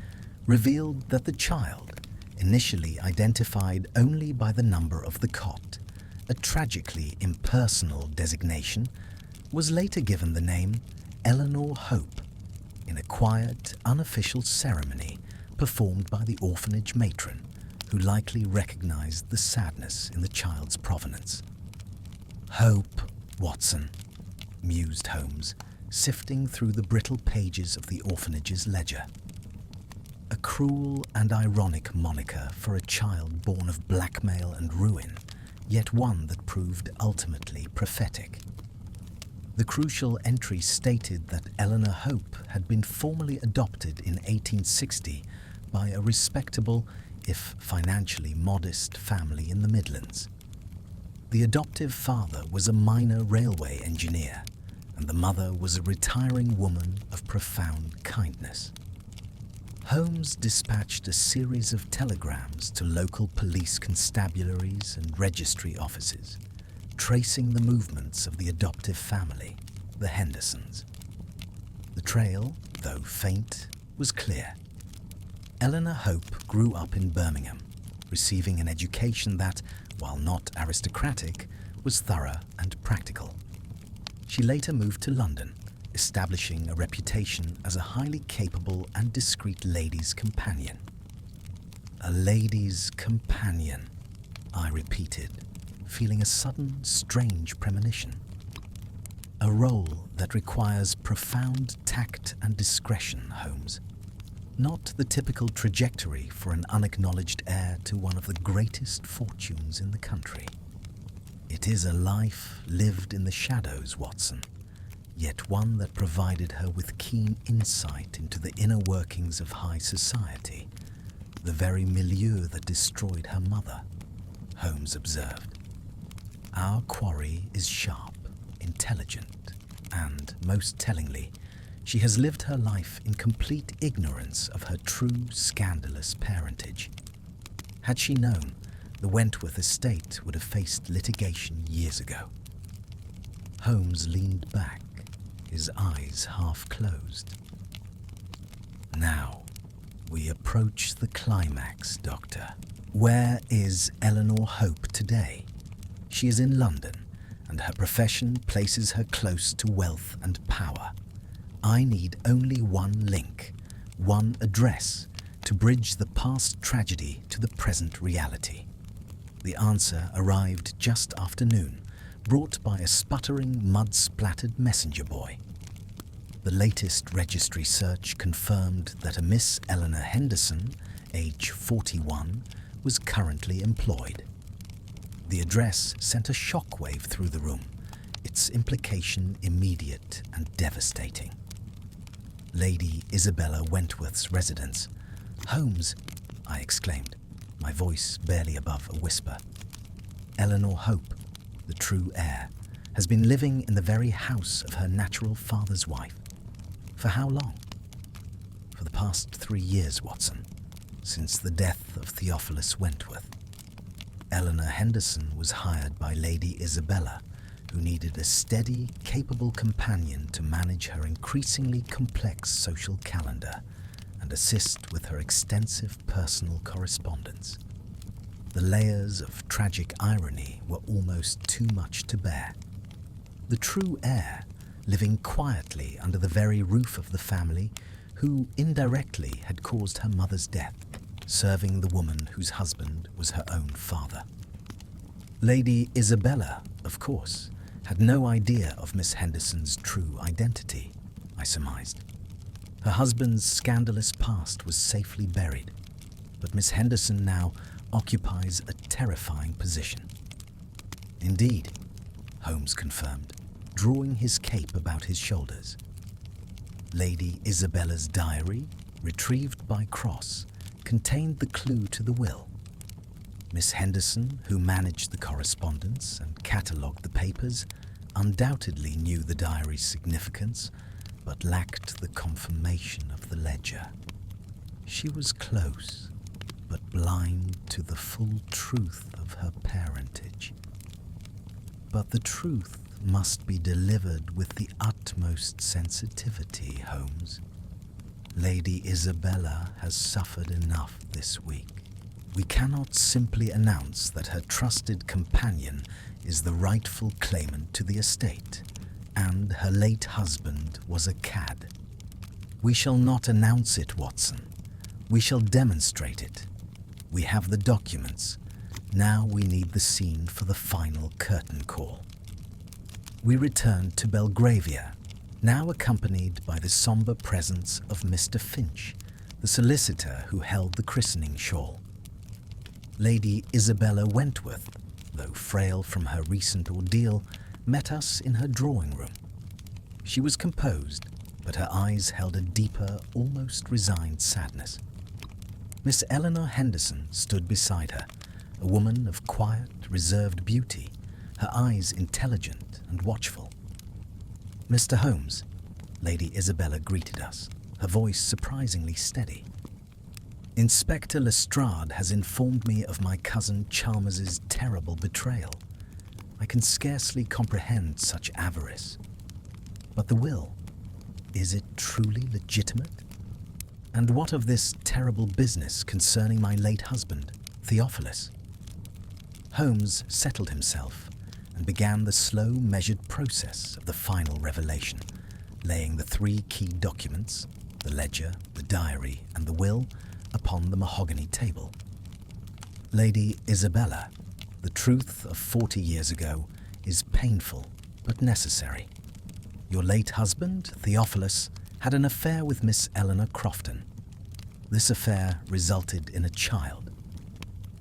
revealed that the child, initially identified only by the number of the cot, a tragically impersonal designation, was later given the name Eleanor Hope in a quiet, unofficial ceremony performed by the orphanage matron, who likely recognized the sadness in the child's provenance. "Hope, Watson," mused Holmes, sifting through the brittle pages of the orphanage's ledger. A cruel and ironic moniker for a child born of blackmail and ruin, yet one that proved ultimately prophetic. The crucial entry stated that Eleanor Hope had been formally adopted in 1860 by a respectable, if financially modest, family in the Midlands. The adoptive father was a minor railway engineer, and the mother was a retiring woman of profound kindness. Holmes dispatched a series of telegrams to local police constabularies and registry offices, tracing the movements of the adoptive family, the Hendersons. The trail, though faint, was clear. Eleanor Hope grew up in Birmingham, receiving an education that, while not aristocratic, was thorough and practical. She later moved to London, establishing a reputation as a highly capable and discreet lady's companion. A lady's companion, I repeated, feeling a sudden, strange premonition. A role that requires profound tact and discretion, Holmes. Not the typical trajectory for an unacknowledged heir to one of the greatest fortunes in the country. It is a life lived in the shadows, Watson, yet one that provided her with keen insight into the inner workings of high society, the very milieu that destroyed her mother, Holmes observed. Our quarry is sharp, intelligent, and, most tellingly, she has lived her life in complete ignorance of her true scandalous parentage. Had she known, the Wentworth estate would have faced litigation years ago. Holmes leaned back, his eyes half closed. Now, we approach the climax, Doctor. Where is Eleanor Hope today? She is in London, and her profession places her close to wealth and power. I need only one link, one address, to bridge the past tragedy to the present reality. The answer arrived just after noon, brought by a sputtering, mud-splattered messenger boy. The latest registry search confirmed that a Miss Eleanor Henderson, age 41, was currently employed. The address sent a shockwave through the room, its implication immediate and devastating. Lady Isabella Wentworth's residence. "Holmes," I exclaimed, my voice barely above a whisper. "Eleanor Hope, the true heir, has been living in the very house of her natural father's wife. For how long? For the past 3 years, Watson, since the death of Theophilus Wentworth. Eleanor Henderson was hired by Lady Isabella, who needed a steady, capable companion to manage her increasingly complex social calendar and assist with her extensive personal correspondence. The layers of tragic irony were almost too much to bear. The true heir, living quietly under the very roof of the family, who indirectly had caused her mother's death, serving the woman whose husband was her own father. Lady Isabella, of course, had no idea of Miss Henderson's true identity, I surmised. Her husband's scandalous past was safely buried, but Miss Henderson now occupies a terrifying position. Indeed, Holmes confirmed, drawing his cape about his shoulders. Lady Isabella's diary, retrieved by Cross, contained the clue to the will. Miss Henderson, who managed the correspondence and catalogued the papers, undoubtedly knew the diary's significance, but lacked the confirmation of the ledger. She was close, but blind to the full truth of her parentage. But the truth must be delivered with the utmost sensitivity, Holmes. Lady Isabella has suffered enough this week. We cannot simply announce that her trusted companion is the rightful claimant to the estate, and her late husband was a cad. We shall not announce it, Watson. We shall demonstrate it. We have the documents. Now we need the scene for the final curtain call. We return to Belgravia, now accompanied by the sombre presence of Mr. Finch, the solicitor who held the christening shawl. Lady Isabella Wentworth, though frail from her recent ordeal, met us in her drawing room. She was composed, but her eyes held a deeper, almost resigned sadness. Miss Eleanor Henderson stood beside her, a woman of quiet, reserved beauty, her eyes intelligent and watchful. "Mr. Holmes," Lady Isabella greeted us, her voice surprisingly steady. "Inspector Lestrade has informed me of my cousin Chalmers's terrible betrayal. I can scarcely comprehend such avarice. But the will, is it truly legitimate? And what of this terrible business concerning my late husband, Theophilus?" Holmes settled himself and began the slow, measured process of the final revelation, laying the 3 key documents, the ledger, the diary, and the will, upon the mahogany table. "Lady Isabella, the truth of 40 years ago is painful but necessary. Your late husband, Theophilus, had an affair with Miss Eleanor Crofton. This affair resulted in a child.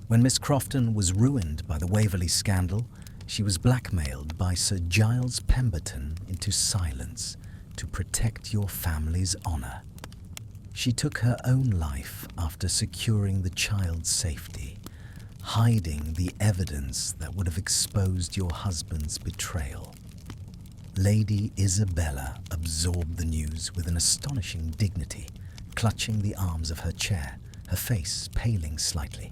When Miss Crofton was ruined by the Waverley scandal, she was blackmailed by Sir Giles Pemberton into silence to protect your family's honour. She took her own life after securing the child's safety, hiding the evidence that would have exposed your husband's betrayal. Lady Isabella absorbed the news with an astonishing dignity, clutching the arms of her chair, her face paling slightly.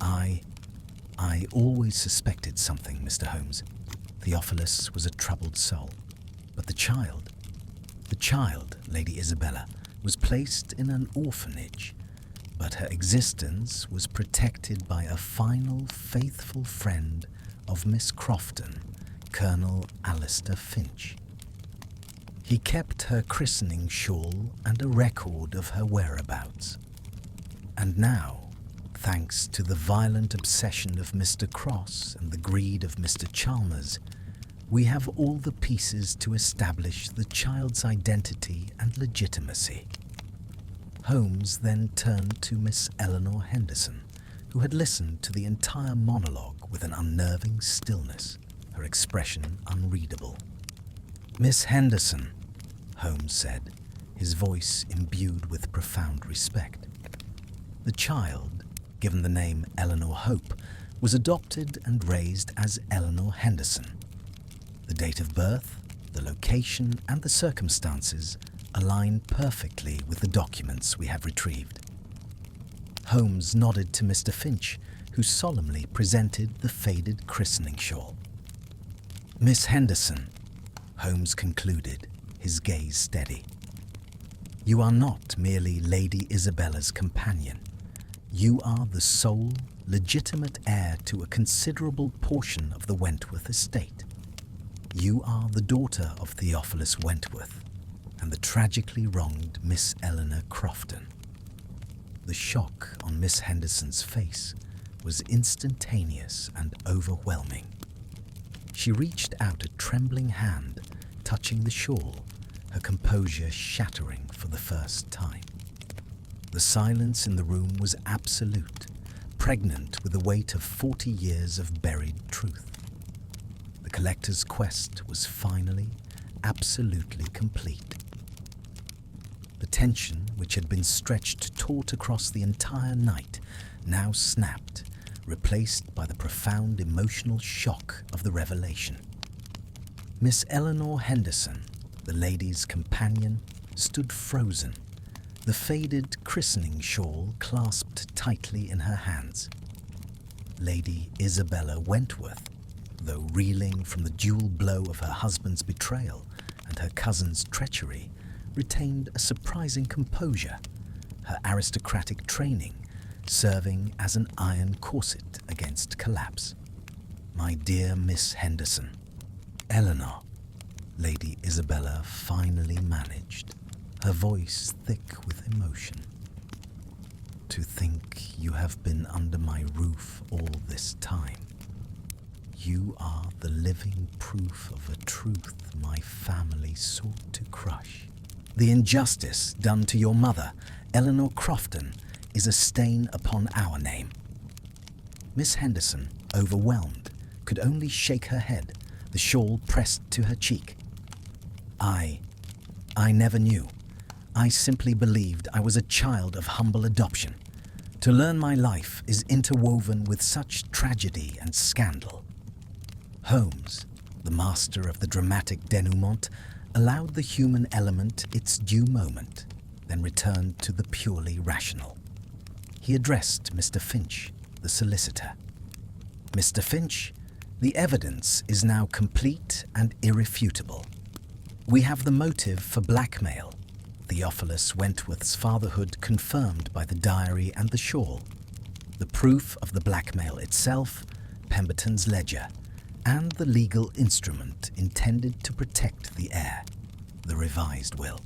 I always suspected something, Mr. Holmes. Theophilus was a troubled soul. But the child, Lady Isabella, was placed in an orphanage, but her existence was protected by a final, faithful friend of Miss Crofton, Colonel Alistair Finch. He kept her christening shawl and a record of her whereabouts. And now, thanks to the violent obsession of Mr. Cross and the greed of Mr. Chalmers, we have all the pieces to establish the child's identity and legitimacy." Holmes then turned to Miss Eleanor Henderson, who had listened to the entire monologue with an unnerving stillness, her expression unreadable. "Miss Henderson," Holmes said, his voice imbued with profound respect. "The child, given the name Eleanor Hope, was adopted and raised as Eleanor Henderson. The date of birth, the location, and the circumstances align perfectly with the documents we have retrieved." Holmes nodded to Mr. Finch, who solemnly presented the faded christening shawl. "Miss Henderson," Holmes concluded, his gaze steady, "you are not merely Lady Isabella's companion. You are the sole, legitimate heir to a considerable portion of the Wentworth estate. You are the daughter of Theophilus Wentworth and the tragically wronged Miss Eleanor Crofton." The shock on Miss Henderson's face was instantaneous and overwhelming. She reached out a trembling hand, touching the shawl, her composure shattering for the first time. The silence in the room was absolute, pregnant with the weight of 40 years of buried truth. The collector's quest was finally, absolutely complete. The tension, which had been stretched taut across the entire night, now snapped, replaced by the profound emotional shock of the revelation. Miss Eleanor Henderson, the lady's companion, stood frozen, the faded christening shawl clasped tightly in her hands. Lady Isabella Wentworth, though reeling from the dual blow of her husband's betrayal and her cousin's treachery, retained a surprising composure, her aristocratic training serving as an iron corset against collapse. "My dear Miss Henderson," Eleanor, Lady Isabella finally managed, her voice thick with emotion. "To think you have been under my roof all this time. You are the living proof of a truth my family sought to crush. The injustice done to your mother, Eleanor Crofton, is a stain upon our name." Miss Henderson, overwhelmed, could only shake her head, the shawl pressed to her cheek. I never knew. I simply believed I was a child of humble adoption. To learn my life is interwoven with such tragedy and scandal." Holmes, the master of the dramatic denouement, allowed the human element its due moment, then returned to the purely rational. He addressed Mr. Finch, the solicitor. "Mr. Finch, the evidence is now complete and irrefutable. We have the motive for blackmail, Theophilus Wentworth's fatherhood confirmed by the diary and the shawl, the proof of the blackmail itself, Pemberton's ledger, and the legal instrument intended to protect the heir, the revised will.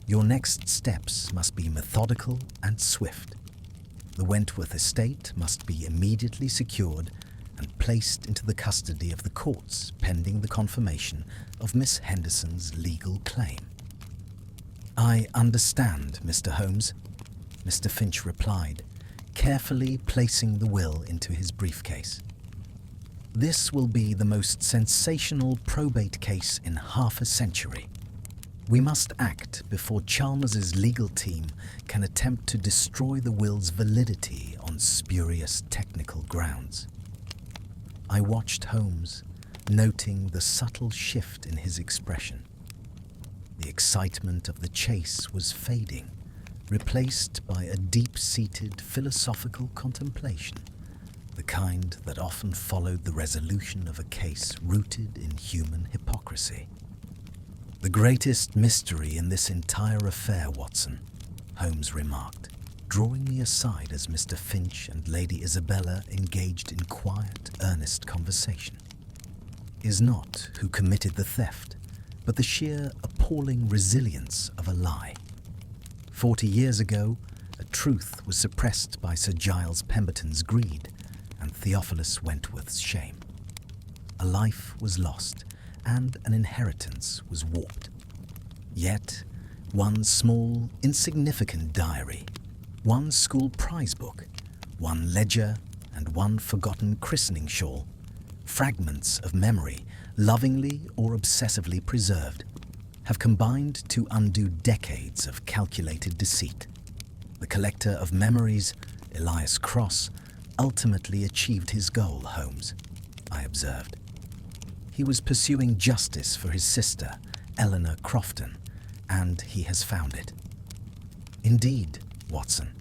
Your next steps must be methodical and swift. The Wentworth estate must be immediately secured and placed into the custody of the courts pending the confirmation of Miss Henderson's legal claim." "I understand, Mr. Holmes," Mr. Finch replied, carefully placing the will into his briefcase. "This will be the most sensational probate case in half a century. We must act before Chalmers's legal team can attempt to destroy the will's validity on spurious technical grounds." I watched Holmes, noting the subtle shift in his expression. The excitement of the chase was fading, replaced by a deep-seated philosophical contemplation, the kind that often followed the resolution of a case rooted in human hypocrisy. "The greatest mystery in this entire affair, Watson," Holmes remarked, drawing me aside as Mr. Finch and Lady Isabella engaged in quiet, earnest conversation, "is not who committed the theft, but the sheer appalling resilience of a lie. 40 years ago, a truth was suppressed by Sir Giles Pemberton's greed and Theophilus Wentworth's shame. A life was lost, and an inheritance was warped. Yet, one small, insignificant diary, one school prize book, one ledger, and one forgotten christening shawl, fragments of memory, lovingly or obsessively preserved, have combined to undo decades of calculated deceit. The collector of memories, Elias Cross, ultimately achieved his goal, Holmes," I observed. "He was pursuing justice for his sister, Eleanor Crofton, and he has found it. Indeed, Watson,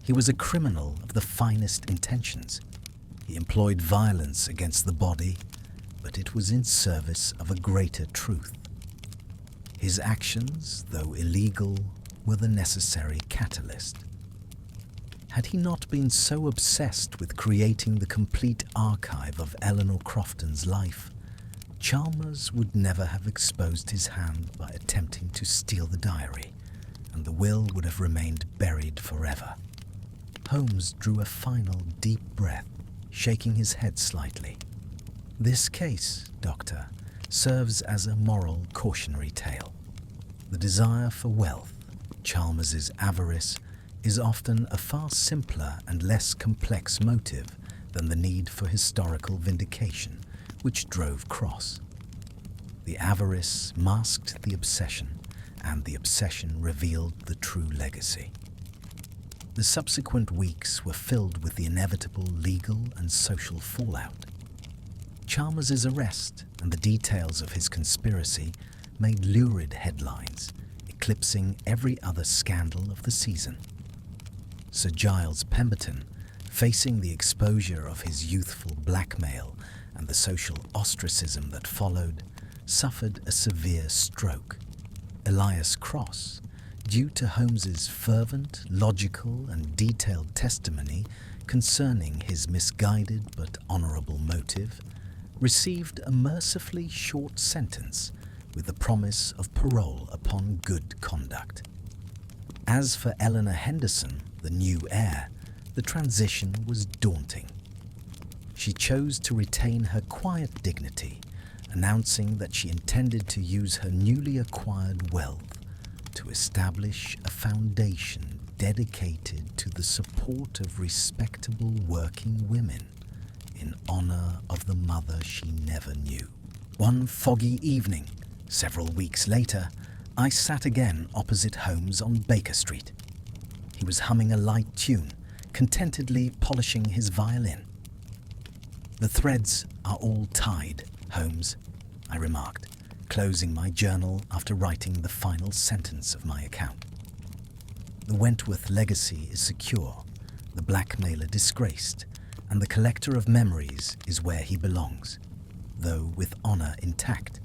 he was a criminal of the finest intentions. He employed violence against the body, but it was in service of a greater truth. His actions, though illegal, were the necessary catalyst. Had he not been so obsessed with creating the complete archive of Eleanor Crofton's life, Chalmers would never have exposed his hand by attempting to steal the diary, and the will would have remained buried forever." Holmes drew a final deep breath, shaking his head slightly. "This case, Doctor, serves as a moral cautionary tale. The desire for wealth, Chalmers's avarice, is often a far simpler and less complex motive than the need for historical vindication, which drove Cross. The avarice masked the obsession, and the obsession revealed the true legacy. The subsequent weeks were filled with the inevitable legal and social fallout. Chalmers's arrest and the details of his conspiracy made lurid headlines, eclipsing every other scandal of the season. Sir Giles Pemberton, facing the exposure of his youthful blackmail and the social ostracism that followed, suffered a severe stroke. Elias Cross, due to Holmes's fervent, logical and detailed testimony concerning his misguided but honourable motive, received a mercifully short sentence with the promise of parole upon good conduct. As for Eleanor Henderson, the new heir, the transition was daunting. She chose to retain her quiet dignity, announcing that she intended to use her newly acquired wealth to establish a foundation dedicated to the support of respectable working women in honour of the mother she never knew. One foggy evening, several weeks later, I sat again opposite Holmes on Baker Street. He was humming a light tune, contentedly polishing his violin. "The threads are all tied, Holmes," I remarked, closing my journal after writing the final sentence of my account. "The Wentworth legacy is secure, the blackmailer disgraced, and the collector of memories is where he belongs, though with honour intact."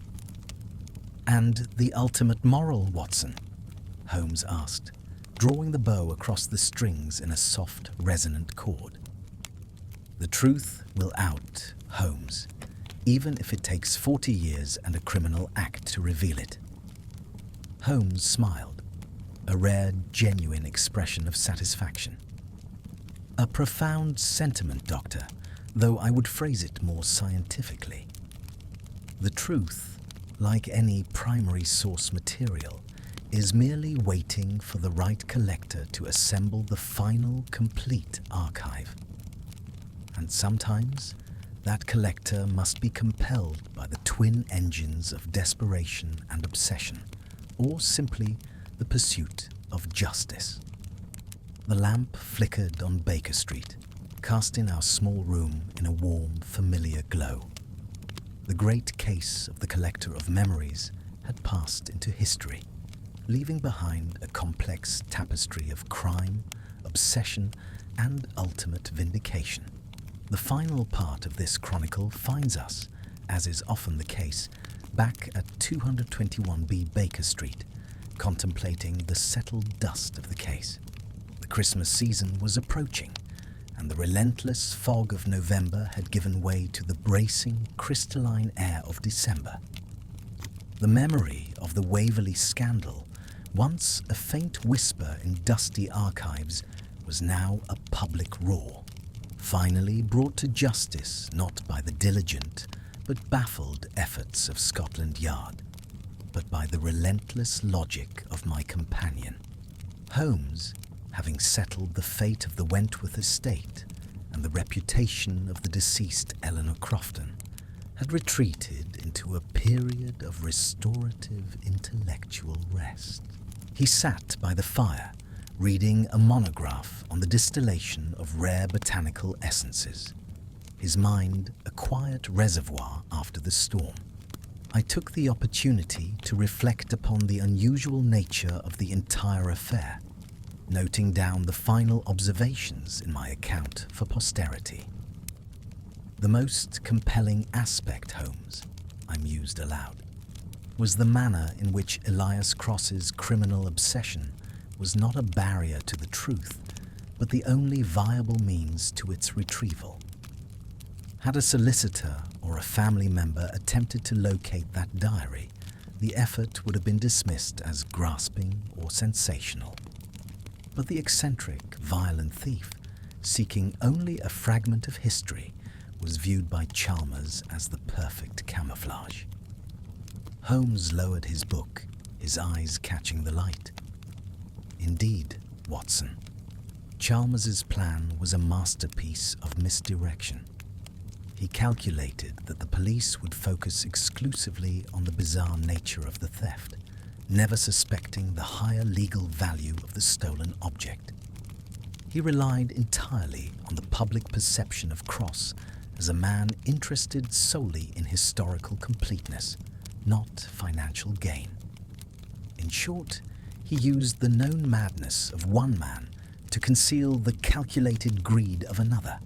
"And the ultimate moral, Watson?" Holmes asked, drawing the bow across the strings in a soft, resonant chord. "The truth will out, Holmes, even if it takes 40 years and a criminal act to reveal it." Holmes smiled, a rare, genuine expression of satisfaction. "A profound sentiment, Doctor, though I would phrase it more scientifically. The truth, like any primary source material, is merely waiting for the right collector to assemble the final, complete archive. And sometimes that collector must be compelled by the twin engines of desperation and obsession, or simply the pursuit of justice." The lamp flickered on Baker Street, casting our small room in a warm, familiar glow. The great case of the collector of memories had passed into history, leaving behind a complex tapestry of crime, obsession, and ultimate vindication. The final part of this chronicle finds us, as is often the case, back at 221B Baker Street, contemplating the settled dust of the case. The Christmas season was approaching, and the relentless fog of November had given way to the bracing, crystalline air of December. The memory of the Waverley scandal, once a faint whisper in dusty archives, was now a public roar, finally brought to justice not by the diligent but baffled efforts of Scotland Yard, but by the relentless logic of my companion. Holmes, having settled the fate of the Wentworth estate and the reputation of the deceased Eleanor Crofton, had retreated into a period of restorative intellectual rest. He sat by the fire, reading a monograph on the distillation of rare botanical essences, his mind a quiet reservoir after the storm. I took the opportunity to reflect upon the unusual nature of the entire affair, noting down the final observations in my account for posterity. "The most compelling aspect, Holmes," I mused aloud, "was the manner in which Elias Cross's criminal obsession was not a barrier to the truth, but the only viable means to its retrieval. Had a solicitor or a family member attempted to locate that diary, the effort would have been dismissed as grasping or sensational. But the eccentric, violent thief, seeking only a fragment of history, was viewed by Chalmers as the perfect camouflage." Holmes lowered his book, his eyes catching the light. "Indeed, Watson, Chalmers's plan was a masterpiece of misdirection. He calculated that the police would focus exclusively on the bizarre nature of the theft, never suspecting the higher legal value of the stolen object. He relied entirely on the public perception of Cross as a man interested solely in historical completeness, not financial gain. In short, he used the known madness of one man to conceal the calculated greed of another.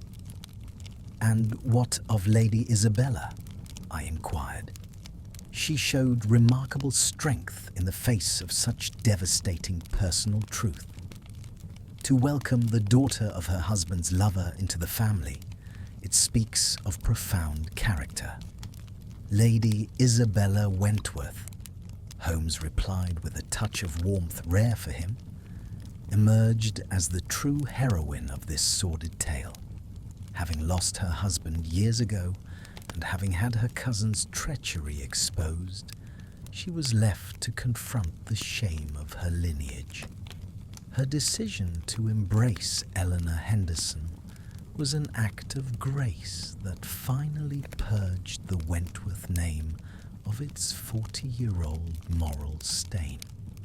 "And what of Lady Isabella?" I inquired. She showed remarkable strength in the face of such devastating personal truth. To welcome the daughter of her husband's lover into the family, it speaks of profound character. "Lady Isabella Wentworth," Holmes replied with a touch of warmth rare for him, emerged as the true heroine of this sordid tale. Having lost her husband years ago and having had her cousin's treachery exposed, she was left to confront the shame of her lineage. Her decision to embrace Eleanor Henderson was an act of grace that finally purged the Wentworth name of its 40-year-old moral stain.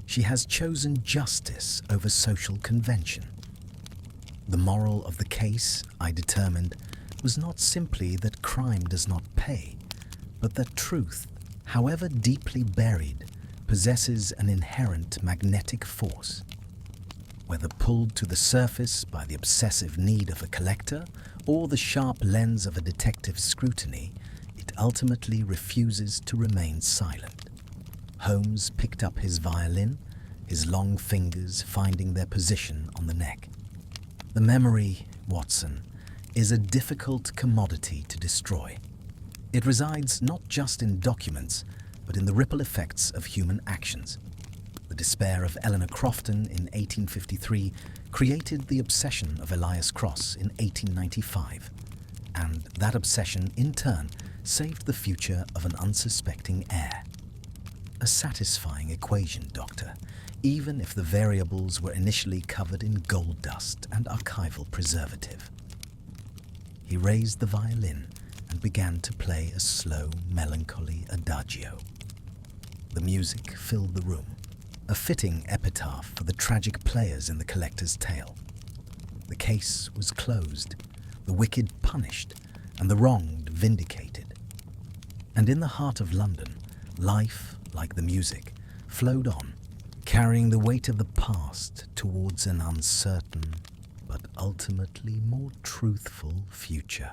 She has chosen justice over social convention. The moral of the case, I determined, was not simply that crime does not pay, but that truth, however deeply buried, possesses an inherent magnetic force. Whether pulled to the surface by the obsessive need of a collector or the sharp lens of a detective's scrutiny, it ultimately refuses to remain silent. Holmes picked up his violin, his long fingers finding their position on the neck. "The memory, Watson, is a difficult commodity to destroy. It resides not just in documents, but in the ripple effects of human actions. The despair of Eleanor Crofton in 1853 created the obsession of Elias Cross in 1895, and that obsession, in turn, saved the future of an unsuspecting heir. A satisfying equation, Doctor, even if the variables were initially covered in gold dust and archival preservative." He raised the violin and began to play a slow, melancholy adagio. The music filled the room, a fitting epitaph for the tragic players in the collector's tale. The case was closed, the wicked punished, and the wronged vindicated. And in the heart of London, life, like the music, flowed on, carrying the weight of the past towards an uncertain but ultimately more truthful future.